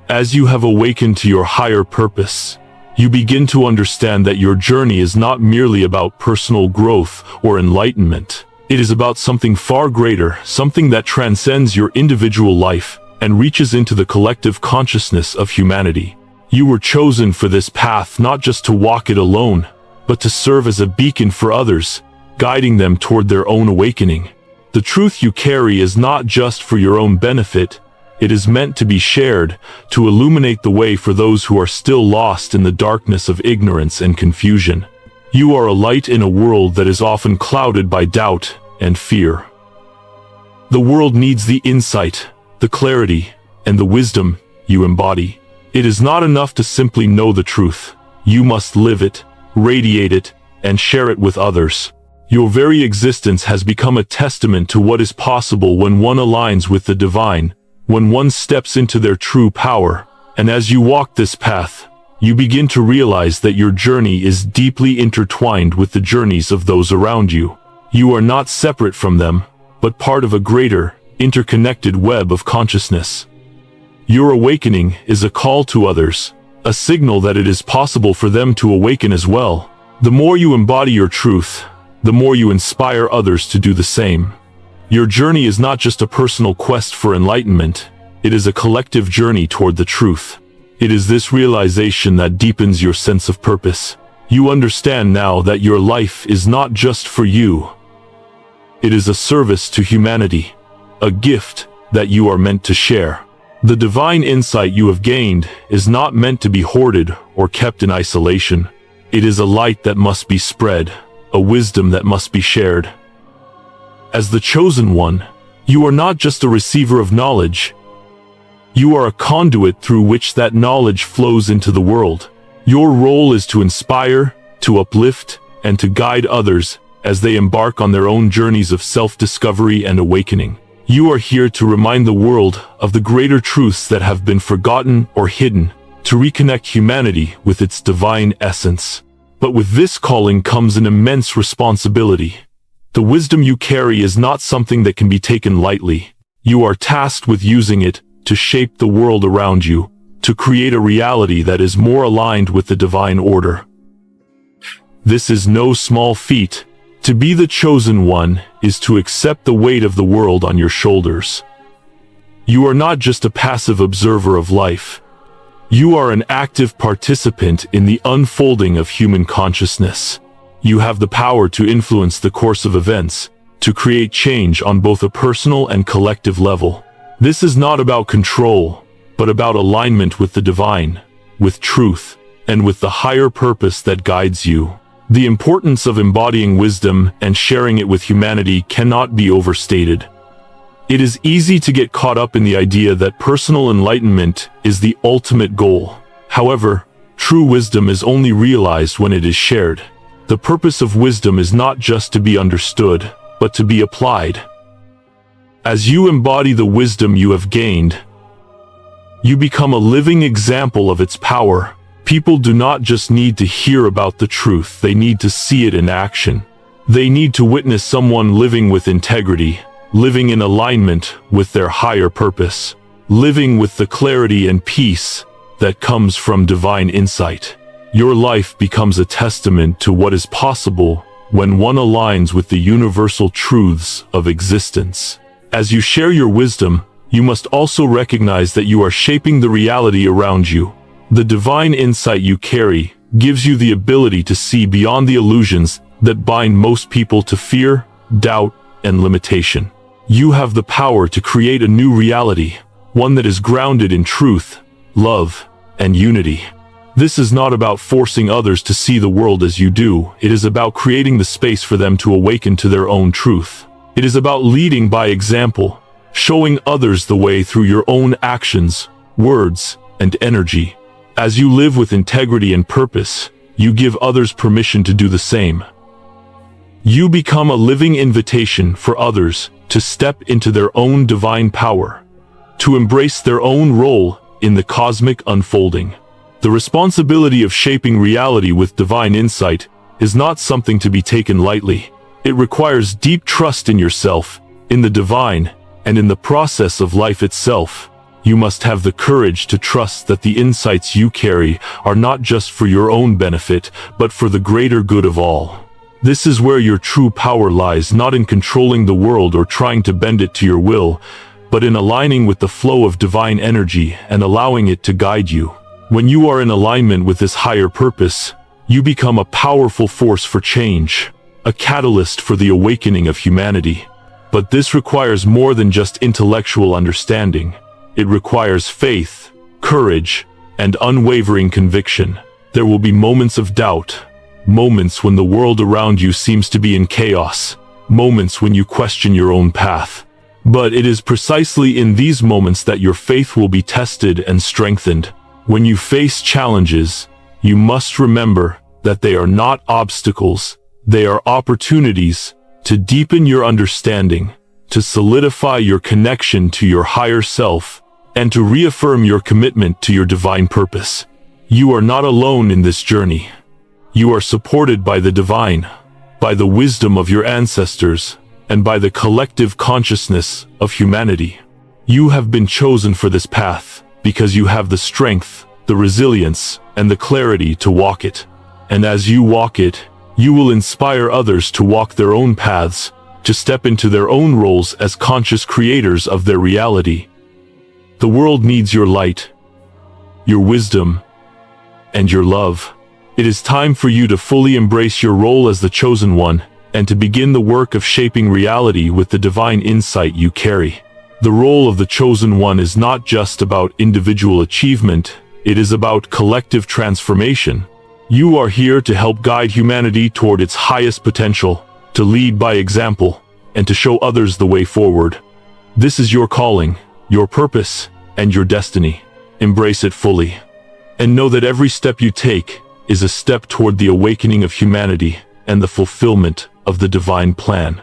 Speaker 1: As you have awakened to your higher purpose, you begin to understand that your journey is not merely about personal growth or enlightenment. It is about something far greater, something that transcends your individual life and reaches into the collective consciousness of humanity. You were chosen for this path not just to walk it alone, but to serve as a beacon for others, guiding them toward their own awakening. The truth you carry is not just for your own benefit. It is meant to be shared, to illuminate the way for those who are still lost in the darkness of ignorance and confusion. You are a light in a world that is often clouded by doubt and fear. The world needs the insight, the clarity, and the wisdom you embody. It is not enough to simply know the truth. You must live it, radiate it, and share it with others. Your very existence has become a testament to what is possible when one aligns with the divine, when one steps into their true power. And as you walk this path, you begin to realize that your journey is deeply intertwined with the journeys of those around you. You are not separate from them, but part of a greater, interconnected web of consciousness. Your awakening is a call to others, a signal that it is possible for them to awaken as well. The more you embody your truth, the more you inspire others to do the same. Your journey is not just a personal quest for enlightenment, it is a collective journey toward the truth. It is this realization that deepens your sense of purpose. You understand now that your life is not just for you. It is a service to humanity, a gift that you are meant to share. The divine insight you have gained is not meant to be hoarded or kept in isolation. It is a light that must be spread, a wisdom that must be shared. As the chosen one, you are not just a receiver of knowledge. You are a conduit through which that knowledge flows into the world. Your role is to inspire, to uplift, and to guide others as they embark on their own journeys of self-discovery and awakening. You are here to remind the world of the greater truths that have been forgotten or hidden, to reconnect humanity with its divine essence. But with this calling comes an immense responsibility. The wisdom you carry is not something that can be taken lightly. You are tasked with using it to shape the world around you, to create a reality that is more aligned with the divine order. This is no small feat. To be the chosen one is to accept the weight of the world on your shoulders. You are not just a passive observer of life. You are an active participant in the unfolding of human consciousness. You have the power to influence the course of events, to create change on both a personal and collective level. This is not about control, but about alignment with the divine, with truth, and with the higher purpose that guides you. The importance of embodying wisdom and sharing it with humanity cannot be overstated. It is easy to get caught up in the idea that personal enlightenment is the ultimate goal. However, true wisdom is only realized when it is shared. The purpose of wisdom is not just to be understood, but to be applied. As you embody the wisdom you have gained, you become a living example of its power. People do not just need to hear about the truth, they need to see it in action. They need to witness someone living with integrity, living in alignment with their higher purpose, living with the clarity and peace that comes from divine insight. Your life becomes a testament to what is possible when one aligns with the universal truths of existence. As you share your wisdom, you must also recognize that you are shaping the reality around you. The divine insight you carry gives you the ability to see beyond the illusions that bind most people to fear, doubt, and limitation. You have the power to create a new reality, one that is grounded in truth, love, and unity. This is not about forcing others to see the world as you do. It is about creating the space for them to awaken to their own truth. It is about leading by example, showing others the way through your own actions, words, and energy. As you live with integrity and purpose, you give others permission to do the same. You become a living invitation for others to step into their own divine power, to embrace their own role in the cosmic unfolding. The responsibility of shaping reality with divine insight is not something to be taken lightly. It requires deep trust in yourself, in the divine, and in the process of life itself. You must have the courage to trust that the insights you carry are not just for your own benefit, but for the greater good of all. This is where your true power lies, not in controlling the world or trying to bend it to your will, but in aligning with the flow of divine energy and allowing it to guide you. When you are in alignment with this higher purpose, you become a powerful force for change, a catalyst for the awakening of humanity. But this requires more than just intellectual understanding. It requires faith, courage, and unwavering conviction. There will be moments of doubt, moments when the world around you seems to be in chaos, moments when you question your own path. But it is precisely in these moments that your faith will be tested and strengthened. When you face challenges, you must remember that they are not obstacles, they are opportunities to deepen your understanding, to solidify your connection to your higher self, and to reaffirm your commitment to your divine purpose. You are not alone in this journey. You are supported by the divine, by the wisdom of your ancestors, and by the collective consciousness of humanity. You have been chosen for this path because you have the strength, the resilience, and the clarity to walk it. And as you walk it, you will inspire others to walk their own paths, to step into their own roles as conscious creators of their reality. The world needs your light, your wisdom, and your love. It is time for you to fully embrace your role as the chosen one, and to begin the work of shaping reality with the divine insight you carry. The role of the chosen one is not just about individual achievement, it is about collective transformation. You are here to help guide humanity toward its highest potential, to lead by example, and to show others the way forward. This is your calling, your purpose, and your destiny. Embrace it fully. And know that every step you take is a step toward the awakening of humanity and the fulfillment of the divine plan.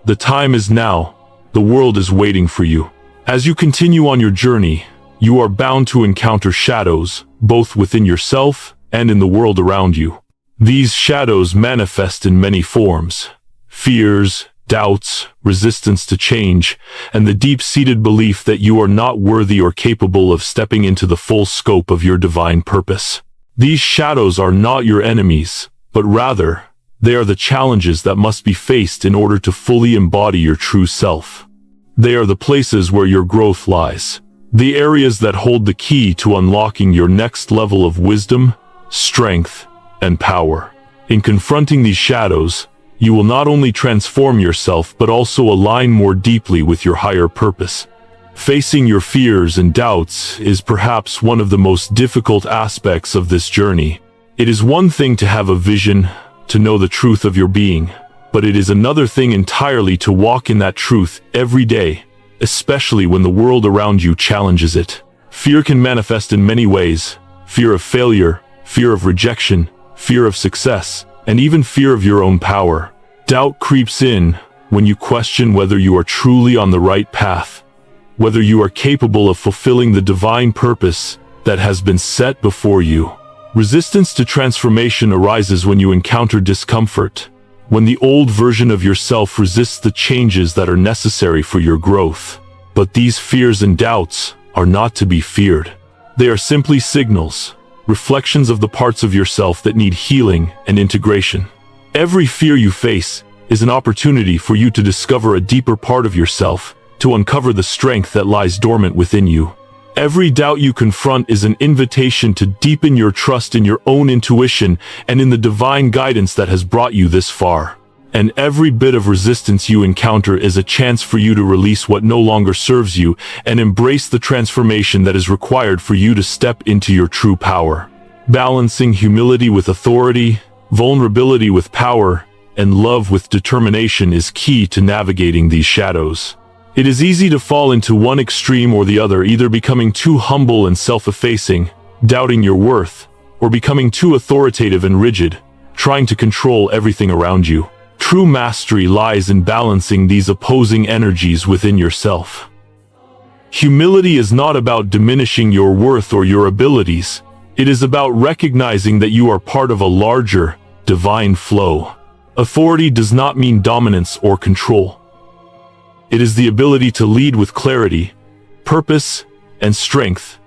Speaker 1: The time is now. The world is waiting for you. As you continue on your journey, you are bound to encounter shadows, both within yourself and in the world around you. These shadows manifest in many forms: fears, doubts, resistance to change, and the deep-seated belief that you are not worthy or capable of stepping into the full scope of your divine purpose. These shadows are not your enemies, but rather, they are the challenges that must be faced in order to fully embody your true self. They are the places where your growth lies, the areas that hold the key to unlocking your next level of wisdom, strength, and power. In confronting these shadows, you will not only transform yourself but also align more deeply with your higher purpose. Facing your fears and doubts is perhaps one of the most difficult aspects of this journey. It is one thing to have a vision, to know the truth of your being, but it is another thing entirely to walk in that truth every day, especially when the world around you challenges it. Fear can manifest in many ways: fear of failure, fear of rejection, fear of success, and even fear of your own power. Doubt creeps in when you question whether you are truly on the right path, whether you are capable of fulfilling the divine purpose that has been set before you. Resistance to transformation arises when you encounter discomfort, when the old version of yourself resists the changes that are necessary for your growth. But these fears and doubts are not to be feared. They are simply signals, reflections of the parts of yourself that need healing and integration. Every fear you face is an opportunity for you to discover a deeper part of yourself, to uncover the strength that lies dormant within you. Every doubt you confront is an invitation to deepen your trust in your own intuition and in the divine guidance that has brought you this far. And every bit of resistance you encounter is a chance for you to release what no longer serves you and embrace the transformation that is required for you to step into your true power. Balancing humility with authority, vulnerability with power, and love with determination is key to navigating these shadows. It is easy to fall into one extreme or the other, either becoming too humble and self-effacing, doubting your worth, or becoming too authoritative and rigid, trying to control everything around you. True mastery lies in balancing these opposing energies within yourself. Humility is not about diminishing your worth or your abilities. It is about recognizing that you are part of a larger, divine flow. Authority does not mean dominance or control. It is the ability to lead with clarity, purpose, and strength,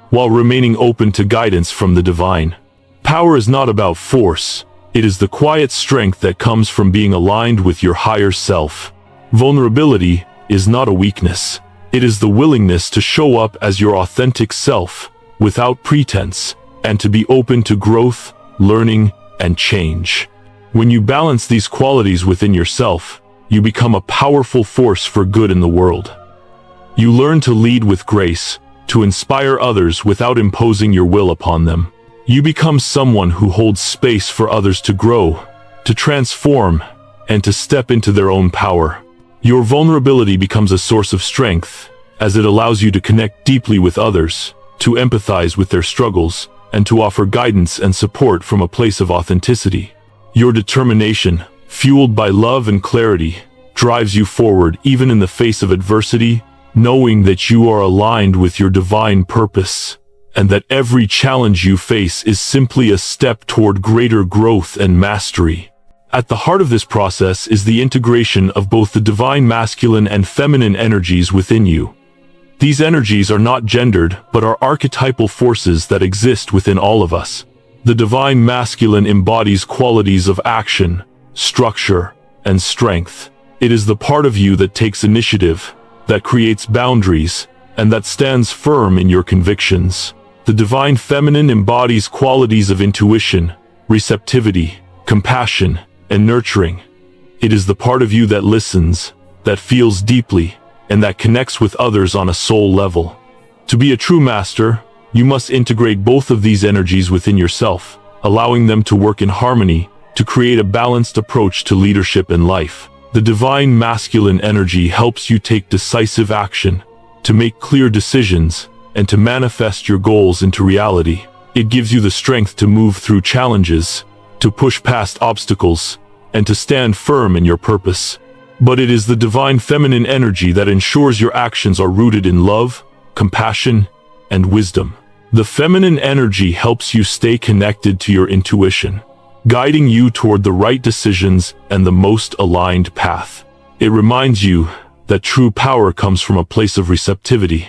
Speaker 1: while remaining open to guidance from the divine. Power is not about force. It is the quiet strength that comes from being aligned with your higher self. Vulnerability is not a weakness. It is the willingness to show up as your authentic self, without pretense, and to be open to growth, learning, and change. When you balance these qualities within yourself, you become a powerful force for good in the world. You learn to lead with grace, to inspire others without imposing your will upon them. You become someone who holds space for others to grow, to transform, and to step into their own power. Your vulnerability becomes a source of strength, as it allows you to connect deeply with others, to empathize with their struggles, and to offer guidance and support from a place of authenticity. Your determination, fueled by love and clarity, drives you forward even in the face of adversity, knowing that you are aligned with your divine purpose, and that every challenge you face is simply a step toward greater growth and mastery. At the heart of this process is the integration of both the divine masculine and feminine energies within you. These energies are not gendered, but are archetypal forces that exist within all of us. The divine masculine embodies qualities of action, structure, and strength. It is the part of you that takes initiative, that creates boundaries, and that stands firm in your convictions. The divine feminine embodies qualities of intuition, receptivity, compassion, and nurturing. It is the part of you that listens, that feels deeply, and that connects with others on a soul level. To be a true master, you must integrate both of these energies within yourself, allowing them to work in harmony to create a balanced approach to leadership and life. The divine masculine energy helps you take decisive action, to make clear decisions, and to manifest your goals into reality. It gives you the strength to move through challenges, to push past obstacles, and to stand firm in your purpose. but it is the divine feminine energy that ensures your actions are rooted in love, compassion, and wisdom. The feminine energy helps you stay connected to your intuition, guiding you toward the right decisions and the most aligned path. It reminds you that true power comes from a place of receptivity,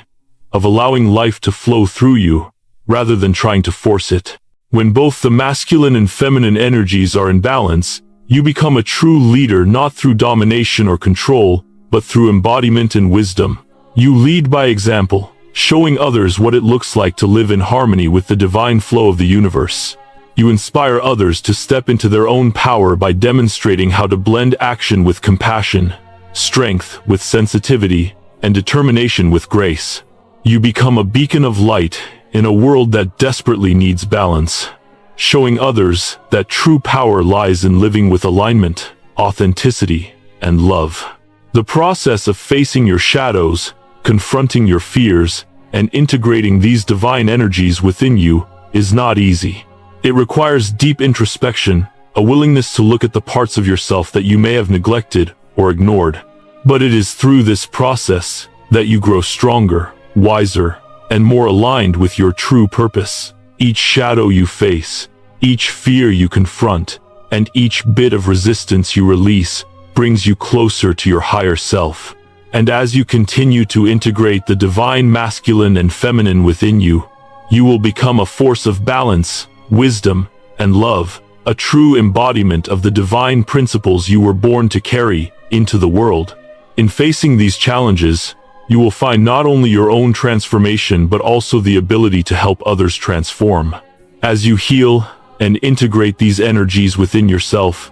Speaker 1: of allowing life to flow through you, rather than trying to force it. When both the masculine and feminine energies are in balance, you become a true leader not through domination or control, but through embodiment and wisdom. You lead by example, showing others what it looks like to live in harmony with the divine flow of the universe. You inspire others to step into their own power by demonstrating how to blend action with compassion, strength with sensitivity, and determination with grace. You become a beacon of light in a world that desperately needs balance, showing others that true power lies in living with alignment, authenticity, and love. The process of facing your shadows, confronting your fears, and integrating these divine energies within you is not easy. It requires deep introspection, a willingness to look at the parts of yourself that you may have neglected or ignored. But it is through this process that you grow stronger, wiser, and more aligned with your true purpose. Each shadow you face, each fear you confront, and each bit of resistance you release brings you closer to your higher self. And as you continue to integrate the divine masculine and feminine within you, you will become a force of balance, wisdom, and love, a true embodiment of the divine principles you were born to carry into the world. In facing these challenges, you will find not only your own transformation but also the ability to help others transform. As you heal and integrate these energies within yourself,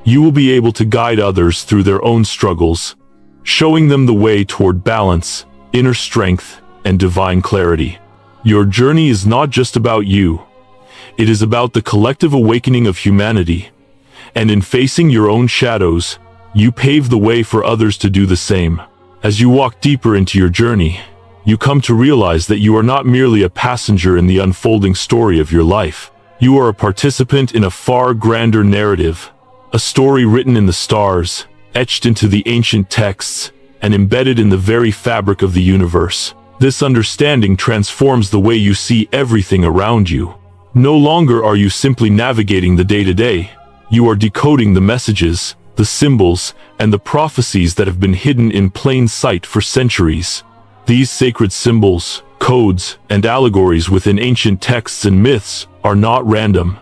Speaker 1: you will be able to guide others through their own struggles, showing them the way toward balance, inner strength, and divine clarity. Your journey is not just about you. It is about the collective awakening of humanity. And in facing your own shadows, you pave the way for others to do the same. As you walk deeper into your journey, you come to realize that you are not merely a passenger in the unfolding story of your life. You are a participant in a far grander narrative, a story written in the stars, etched into the ancient texts, and embedded in the very fabric of the universe. This understanding transforms the way you see everything around you. No longer are you simply navigating the day-to-day. You are decoding the messages, the symbols, and the prophecies that have been hidden in plain sight for centuries. These sacred symbols, codes, and allegories within ancient texts and myths are not random.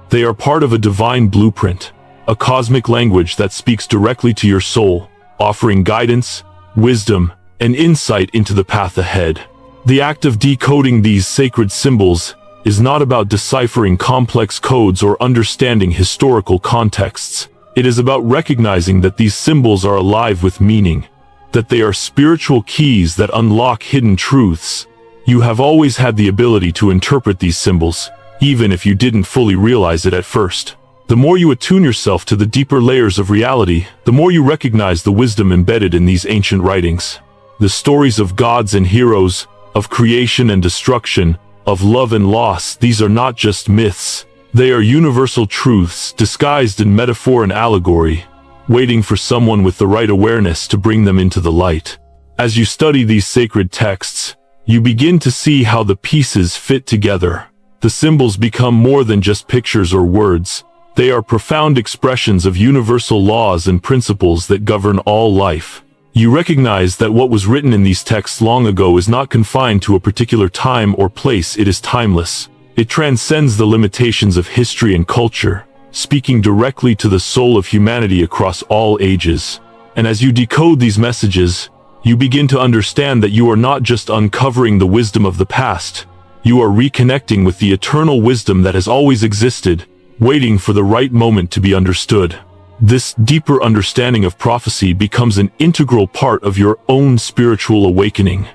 Speaker 1: They are part of a divine blueprint, a cosmic language that speaks directly to your soul, offering guidance, wisdom, and insight into the path ahead. The act of decoding these sacred symbols is not about deciphering complex codes or understanding historical contexts. It is about recognizing that these symbols are alive with meaning, that they are spiritual keys that unlock hidden truths. You have always had the ability to interpret these symbols, even if you didn't fully realize it at first. The more you attune yourself to the deeper layers of reality, the more you recognize the wisdom embedded in these ancient writings. The stories of gods and heroes, of creation and destruction, of love and loss, these are not just myths. They are universal truths disguised in metaphor and allegory, waiting for someone with the right awareness to bring them into the light. As you study these sacred texts, you begin to see how the pieces fit together. The symbols become more than just pictures or words. They are profound expressions of universal laws and principles that govern all life. You recognize that what was written in these texts long ago is not confined to a particular time or place. It is timeless. It transcends the limitations of history and culture, speaking directly to the soul of humanity across all ages. And as you decode these messages, you begin to understand that you are not just uncovering the wisdom of the past. You are reconnecting with the eternal wisdom that has always existed, waiting for the right moment to be understood. This deeper understanding of prophecy becomes an integral part of your own spiritual awakening.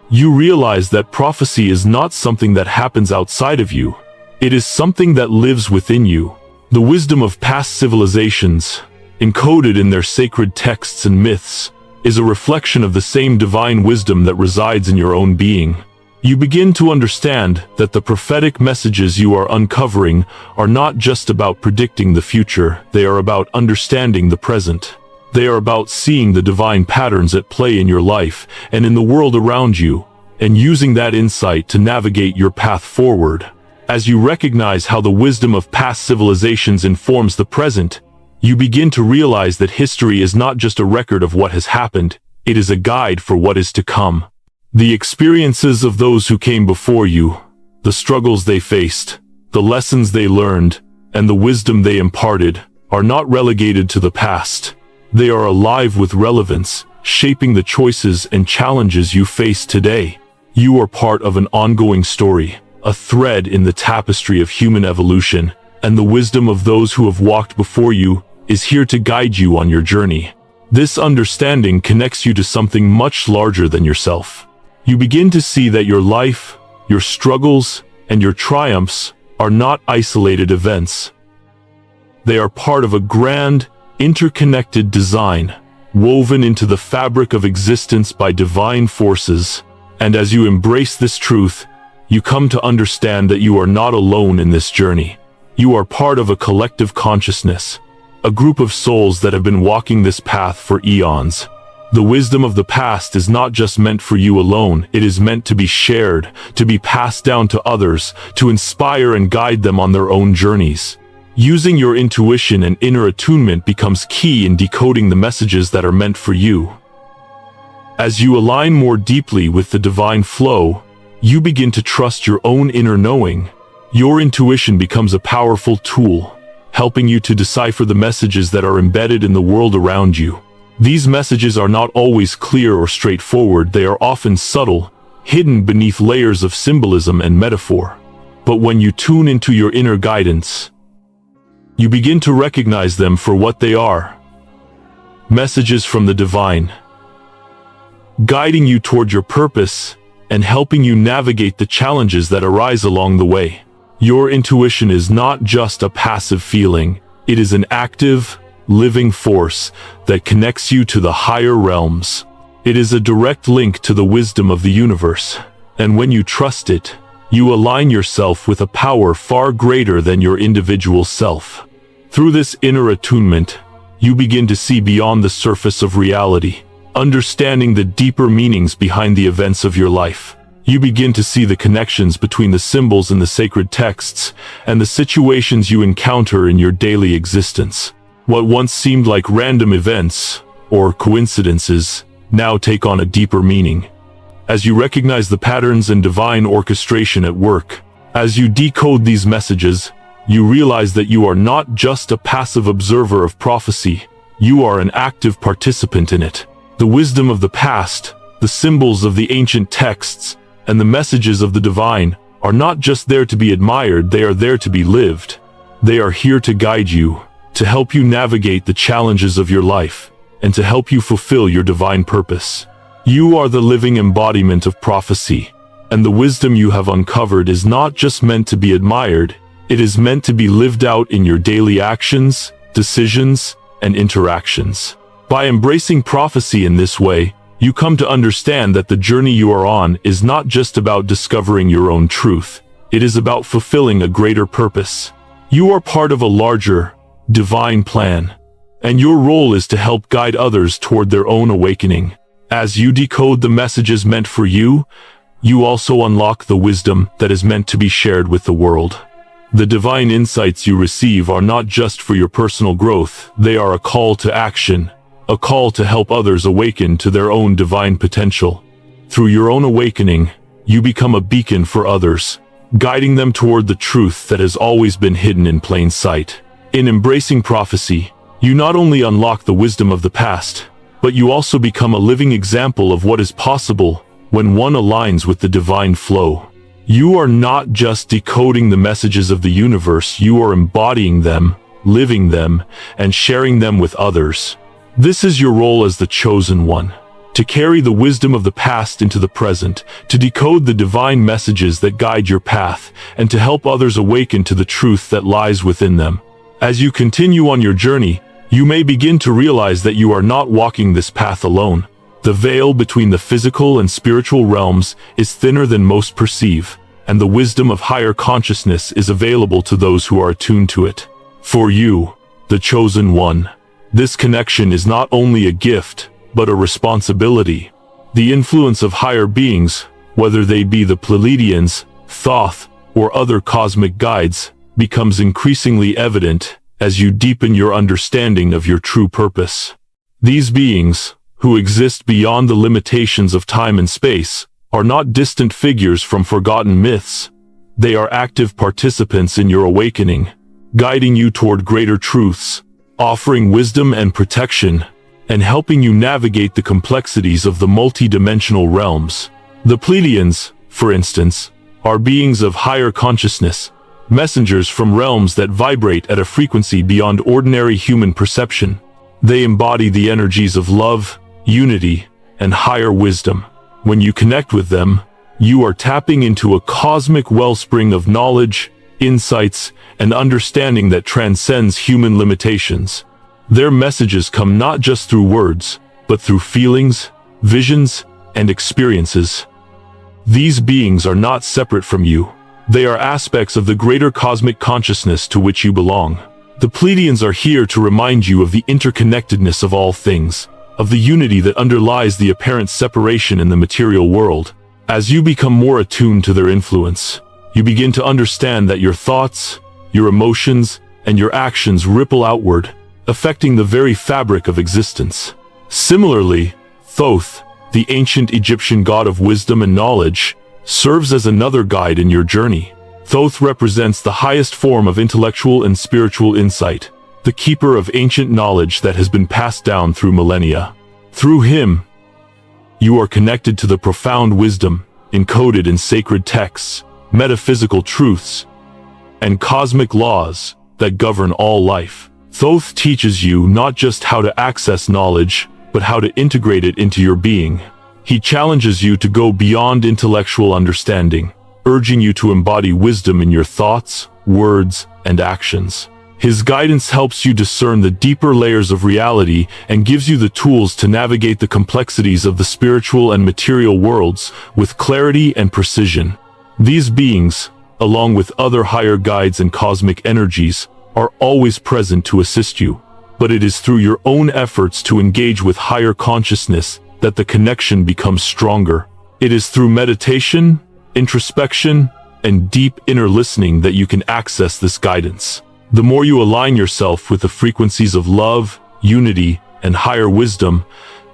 Speaker 1: You realize that prophecy is not something that happens outside of you. It is something that lives within you. The wisdom of past civilizations, encoded in their sacred texts and myths, is a reflection of the same divine wisdom that resides in your own being. You begin to understand that the prophetic messages you are uncovering are not just about predicting the future, they are about understanding the present. They are about seeing the divine patterns at play in your life and in the world around you, and using that insight to navigate your path forward. As you recognize how the wisdom of past civilizations informs the present, you begin to realize that history is not just a record of what has happened, it is a guide for what is to come. The experiences of those who came before you, the struggles they faced, the lessons they learned, and the wisdom they imparted, are not relegated to the past. They are alive with relevance, shaping the choices and challenges you face today. You are part of an ongoing story, a thread in the tapestry of human evolution, and the wisdom of those who have walked before you is here to guide you on your journey. This understanding connects you to something much larger than yourself. You begin to see that your life, your struggles, and your triumphs are not isolated events. They are part of a grand, interconnected design, woven into the fabric of existence by divine forces. And as you embrace this truth, you come to understand that you are not alone in this journey. You are part of a collective consciousness, a group of souls that have been walking this path for eons. The wisdom of the past is not just meant for you alone, it is meant to be shared, to be passed down to others, to inspire and guide them on their own journeys. Using your intuition and inner attunement becomes key in decoding the messages that are meant for you. As you align more deeply with the divine flow, you begin to trust your own inner knowing. Your intuition becomes a powerful tool, helping you to decipher the messages that are embedded in the world around you. These messages are not always clear or straightforward, they are often subtle, hidden beneath layers of symbolism and metaphor. But when you tune into your inner guidance, you begin to recognize them for what they are. Messages from the divine, guiding you toward your purpose and helping you navigate the challenges that arise along the way. Your intuition is not just a passive feeling, it is an active, living force that connects you to the higher realms. It is a direct link to the wisdom of the universe, and when you trust it, you align yourself with a power far greater than your individual self. Through this inner attunement, you begin to see beyond the surface of reality, understanding the deeper meanings behind the events of your life. You begin to see the connections between the symbols in the sacred texts and the situations you encounter in your daily existence. What once seemed like random events or coincidences now take on a deeper meaning. As you recognize the patterns and divine orchestration at work, as you decode these messages, you realize that you are not just a passive observer of prophecy, you are an active participant in it. The wisdom of the past, the symbols of the ancient texts, and the messages of the divine are not just there to be admired, they are there to be lived. They are here to guide you, to help you navigate the challenges of your life, and to help you fulfill your divine purpose. You are the living embodiment of prophecy, and the wisdom you have uncovered is not just meant to be admired, it is meant to be lived out in your daily actions, decisions, and interactions. By embracing prophecy in this way, you come to understand that the journey you are on is not just about discovering your own truth, it is about fulfilling a greater purpose. You are part of a larger, divine plan, and your role is to help guide others toward their own awakening. As you decode the messages meant for you, you also unlock the wisdom that is meant to be shared with the world. The divine insights you receive are not just for your personal growth, they are a call to action, a call to help others awaken to their own divine potential. Through your own awakening, you become a beacon for others, guiding them toward the truth that has always been hidden in plain sight. In embracing prophecy, you not only unlock the wisdom of the past, but you also become a living example of what is possible when one aligns with the divine flow. You are not just decoding the messages of the universe, you are embodying them, living them, and sharing them with others. This is your role as the chosen one, to carry the wisdom of the past into the present, to decode the divine messages that guide your path, and to help others awaken to the truth that lies within them. As you continue on your journey, you may begin to realize that you are not walking this path alone. The veil between the physical and spiritual realms is thinner than most perceive, and the wisdom of higher consciousness is available to those who are attuned to it. For you, the chosen one, This connection is not only a gift, but a responsibility. The influence of higher beings, whether they be the Pleiadians, Thoth, or other cosmic guides, becomes increasingly evident as you deepen your understanding of your true purpose. These beings, who exist beyond the limitations of time and space, are not distant figures from forgotten myths. They are active participants in your awakening, guiding you toward greater truths, offering wisdom and protection, and helping you navigate the complexities of the multi-dimensional realms. The Pleiadians, for instance, are beings of higher consciousness, messengers from realms that vibrate at a frequency beyond ordinary human perception. They embody the energies of love, unity, and higher wisdom. When you connect with them, you are tapping into a cosmic wellspring of knowledge, insights, and understanding that transcends human limitations. Their messages come not just through words, but through feelings, visions, and experiences. These beings are not separate from you. They are aspects of the greater cosmic consciousness to which you belong. The Pleiadians are here to remind you of the interconnectedness of all things, of the unity that underlies the apparent separation in the material world. As you become more attuned to their influence, you begin to understand that your thoughts, your emotions, and your actions ripple outward, affecting the very fabric of existence. Similarly, Thoth, the ancient Egyptian god of wisdom and knowledge, serves as another guide in your journey. Thoth represents the highest form of intellectual and spiritual insight, the keeper of ancient knowledge that has been passed down through millennia. Through him, you are connected to the profound wisdom encoded in sacred texts, metaphysical truths, and cosmic laws that govern all life. Thoth teaches you not just how to access knowledge, but how to integrate it into your being. He challenges you to go beyond intellectual understanding, urging you to embody wisdom in your thoughts, words, and actions. His guidance helps you discern the deeper layers of reality and gives you the tools to navigate the complexities of the spiritual and material worlds with clarity and precision. These beings, along with other higher guides and cosmic energies, are always present to assist you. But it is through your own efforts to engage with higher consciousness that the connection becomes stronger. It is through meditation, introspection, and deep inner listening that you can access this guidance. The more you align yourself with the frequencies of love, unity, and higher wisdom,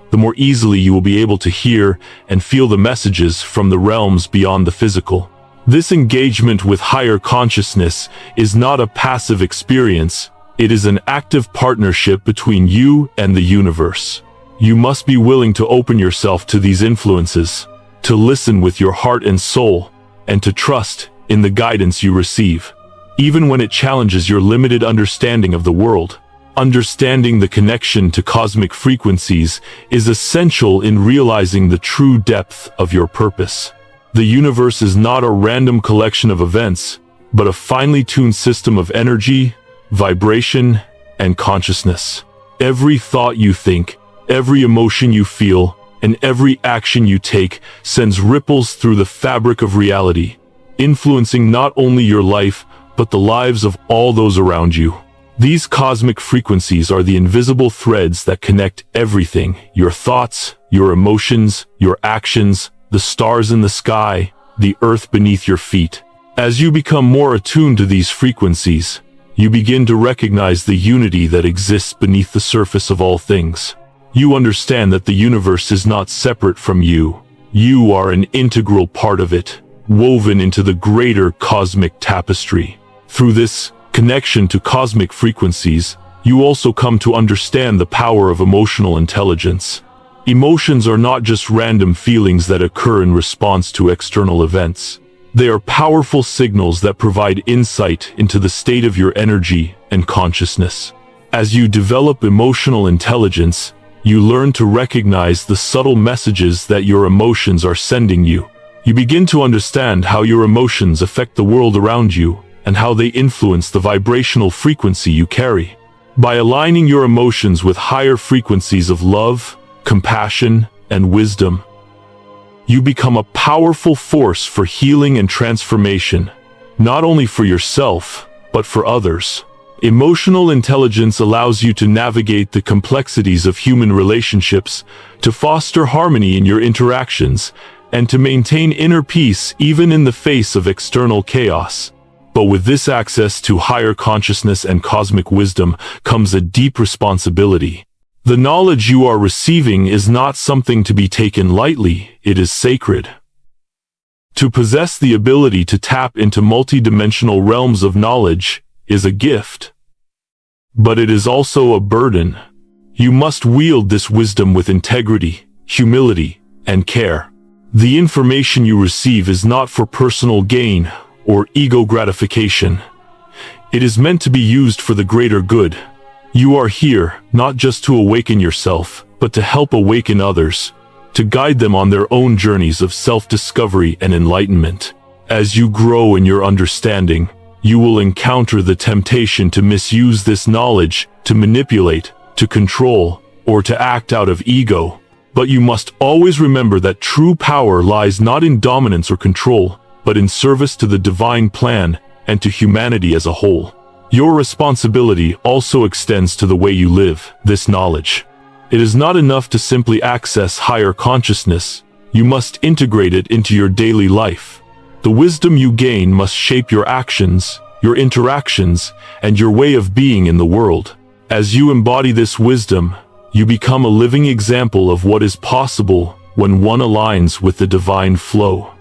Speaker 1: the more easily you will be able to hear and feel the messages from the realms beyond the physical. This engagement with higher consciousness is not a passive experience. It is an active partnership between you and the universe. You must be willing to open yourself to these influences, to listen with your heart and soul, and to trust in the guidance you receive. Even when it challenges your limited understanding of the world, understanding the connection to cosmic frequencies is essential in realizing the true depth of your purpose. The universe is not a random collection of events, but a finely tuned system of energy, vibration, and consciousness. Every thought you think, every emotion you feel, and every action you take sends ripples through the fabric of reality, influencing not only your life, but the lives of all those around you. These cosmic frequencies are the invisible threads that connect everything: your thoughts, your emotions, your actions, the stars in the sky, the earth beneath your feet. As you become more attuned to these frequencies, you begin to recognize the unity that exists beneath the surface of all things. You understand that the universe is not separate from you. You are an integral part of it, woven into the greater cosmic tapestry. Through this connection to cosmic frequencies, you also come to understand the power of emotional intelligence. Emotions are not just random feelings that occur in response to external events. They are powerful signals that provide insight into the state of your energy and consciousness. As you develop emotional intelligence, you learn to recognize the subtle messages that your emotions are sending you. You begin to understand how your emotions affect the world around you and how they influence the vibrational frequency you carry. By aligning your emotions with higher frequencies of love, compassion, and wisdom, you become a powerful force for healing and transformation, not only for yourself, but for others. Emotional intelligence allows you to navigate the complexities of human relationships, to foster harmony in your interactions, and to maintain inner peace even in the face of external chaos. But with this access to higher consciousness and cosmic wisdom comes a deep responsibility. The knowledge you are receiving is not something to be taken lightly, it is sacred. To possess the ability to tap into multidimensional realms of knowledge is a gift. But it is also a burden. You must wield this wisdom with integrity, humility, and care. The information you receive is not for personal gain or ego gratification. It is meant to be used for the greater good. You are here not just to awaken yourself, but to help awaken others, to guide them on their own journeys of self-discovery and enlightenment. As you grow in your understanding, you will encounter the temptation to misuse this knowledge, to manipulate, to control, or to act out of ego. But you must always remember that true power lies not in dominance or control, but in service to the divine plan and to humanity as a whole. Your responsibility also extends to the way you live this knowledge. It is not enough to simply access higher consciousness. You must integrate it into your daily life. The wisdom you gain must shape your actions, your interactions, and your way of being in the world. As you embody this wisdom, you become a living example of what is possible when one aligns with the divine flow.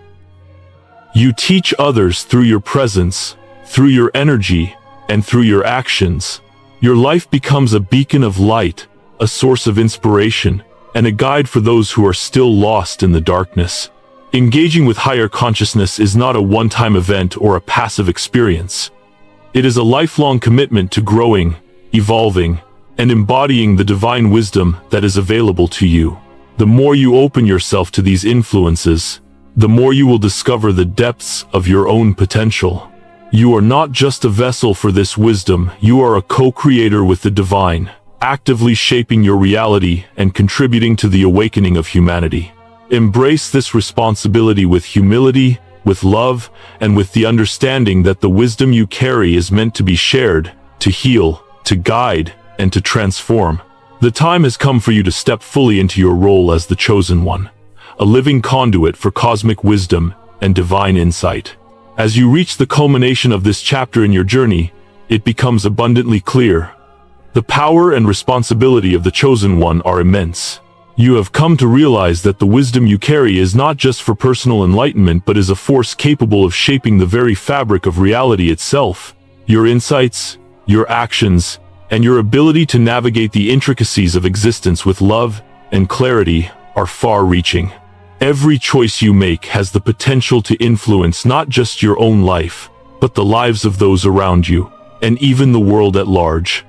Speaker 1: You teach others through your presence, through your energy, and through your actions. Your life becomes a beacon of light, a source of inspiration, and a guide for those who are still lost in the darkness. Engaging with higher consciousness is not a one-time event or a passive experience. It is a lifelong commitment to growing, evolving, and embodying the divine wisdom that is available to you. The more you open yourself to these influences, the more you will discover the depths of your own potential. You are not just a vessel for this wisdom, you are a co-creator with the divine, actively shaping your reality and contributing to the awakening of humanity. Embrace this responsibility with humility, with love, and with the understanding that the wisdom you carry is meant to be shared, to heal, to guide, and to transform. The time has come for you to step fully into your role as the chosen one, a living conduit for cosmic wisdom and divine insight. As you reach the culmination of this chapter in your journey, it becomes abundantly clear. The power and responsibility of the chosen one are immense. You have come to realize that the wisdom you carry is not just for personal enlightenment but is a force capable of shaping the very fabric of reality itself. Your insights, your actions, and your ability to navigate the intricacies of existence with love and clarity are far-reaching. Every choice you make has the potential to influence not just your own life, but the lives of those around you, and even the world at large.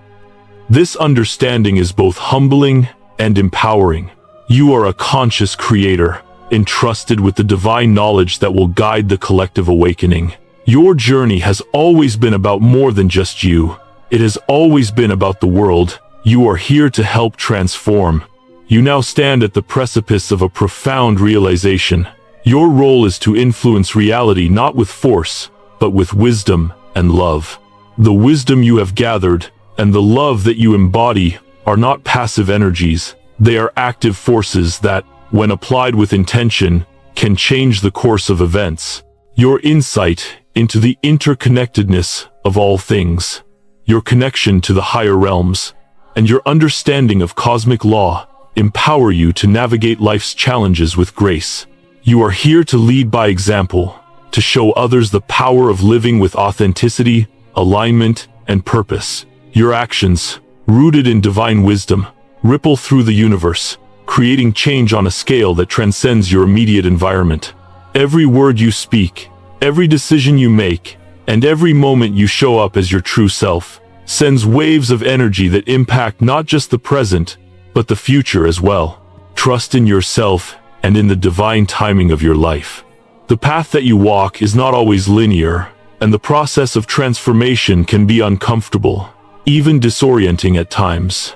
Speaker 1: This understanding is both humbling and empowering. You are a conscious creator, entrusted with the divine knowledge that will guide the collective awakening. Your journey has always been about more than just you. It has always been about the world. You are here to help transform. You now stand at the precipice of a profound realization. Your role is to influence reality not with force, but with wisdom and love. The wisdom you have gathered and the love that you embody are not passive energies. They are active forces that, when applied with intention, can change the course of events. Your insight into the interconnectedness of all things, your connection to the higher realms, and your understanding of cosmic law empower you to navigate life's challenges with grace. You are here to lead by example, to show others the power of living with authenticity, alignment, and purpose. Your actions, rooted in divine wisdom, ripple through the universe, creating change on a scale that transcends your immediate environment. Every word you speak, every decision you make, and every moment you show up as your true self, sends waves of energy that impact not just the present, but the future as well. Trust in yourself and in the divine timing of your life. The path that you walk is not always linear, and the process of transformation can be uncomfortable, even disorienting at times.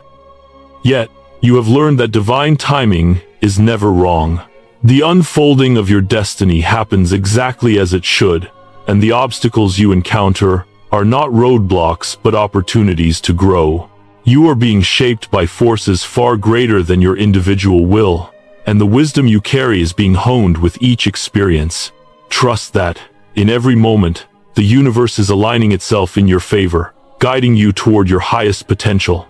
Speaker 1: Yet, you have learned that divine timing is never wrong. The unfolding of your destiny happens exactly as it should, and the obstacles you encounter are not roadblocks but opportunities to grow. You are being shaped by forces far greater than your individual will, and the wisdom you carry is being honed with each experience. Trust that, in every moment, the universe is aligning itself in your favor, guiding you toward your highest potential.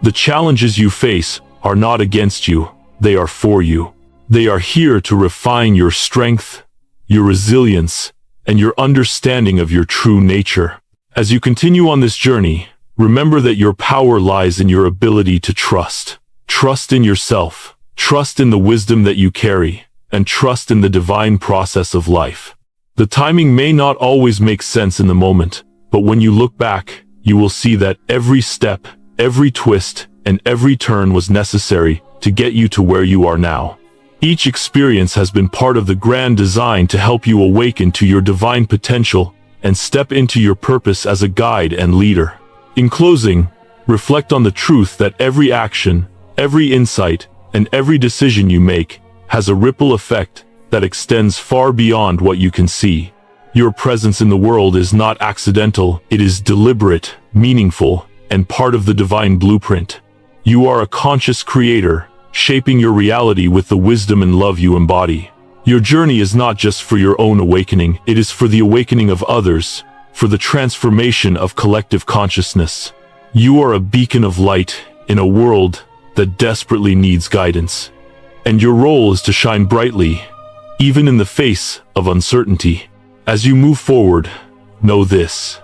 Speaker 1: The challenges you face are not against you, they are for you. They are here to refine your strength, your resilience, and your understanding of your true nature. As you continue on this journey, remember that your power lies in your ability to trust. Trust in yourself, trust in the wisdom that you carry, and trust in the divine process of life. The timing may not always make sense in the moment, but when you look back, you will see that every step, every twist, and every turn was necessary to get you to where you are now. Each experience has been part of the grand design to help you awaken to your divine potential and step into your purpose as a guide and leader. In closing, reflect on the truth that every action, every insight, and every decision you make has a ripple effect that extends far beyond what you can see. Your presence in the world is not accidental, it is deliberate, meaningful, and part of the divine blueprint. You are a conscious creator, shaping your reality with the wisdom and love you embody. Your journey is not just for your own awakening, it is for the awakening of others, for the transformation of collective consciousness. You are a beacon of light in a world that desperately needs guidance. And your role is to shine brightly, even in the face of uncertainty. As you move forward, know this: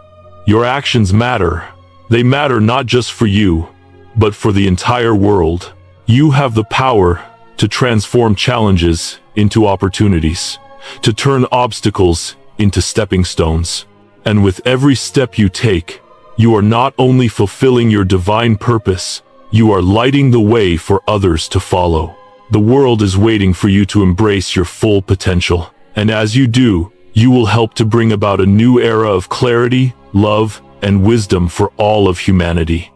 Speaker 1: your actions matter. They matter not just for you, but for the entire world. You have the power to transform challenges into opportunities, to turn obstacles into stepping stones. And with every step you take, you are not only fulfilling your divine purpose, you are lighting the way for others to follow. The world is waiting for you to embrace your full potential, and as you do, you will help to bring about a new era of clarity, love, and wisdom for all of humanity.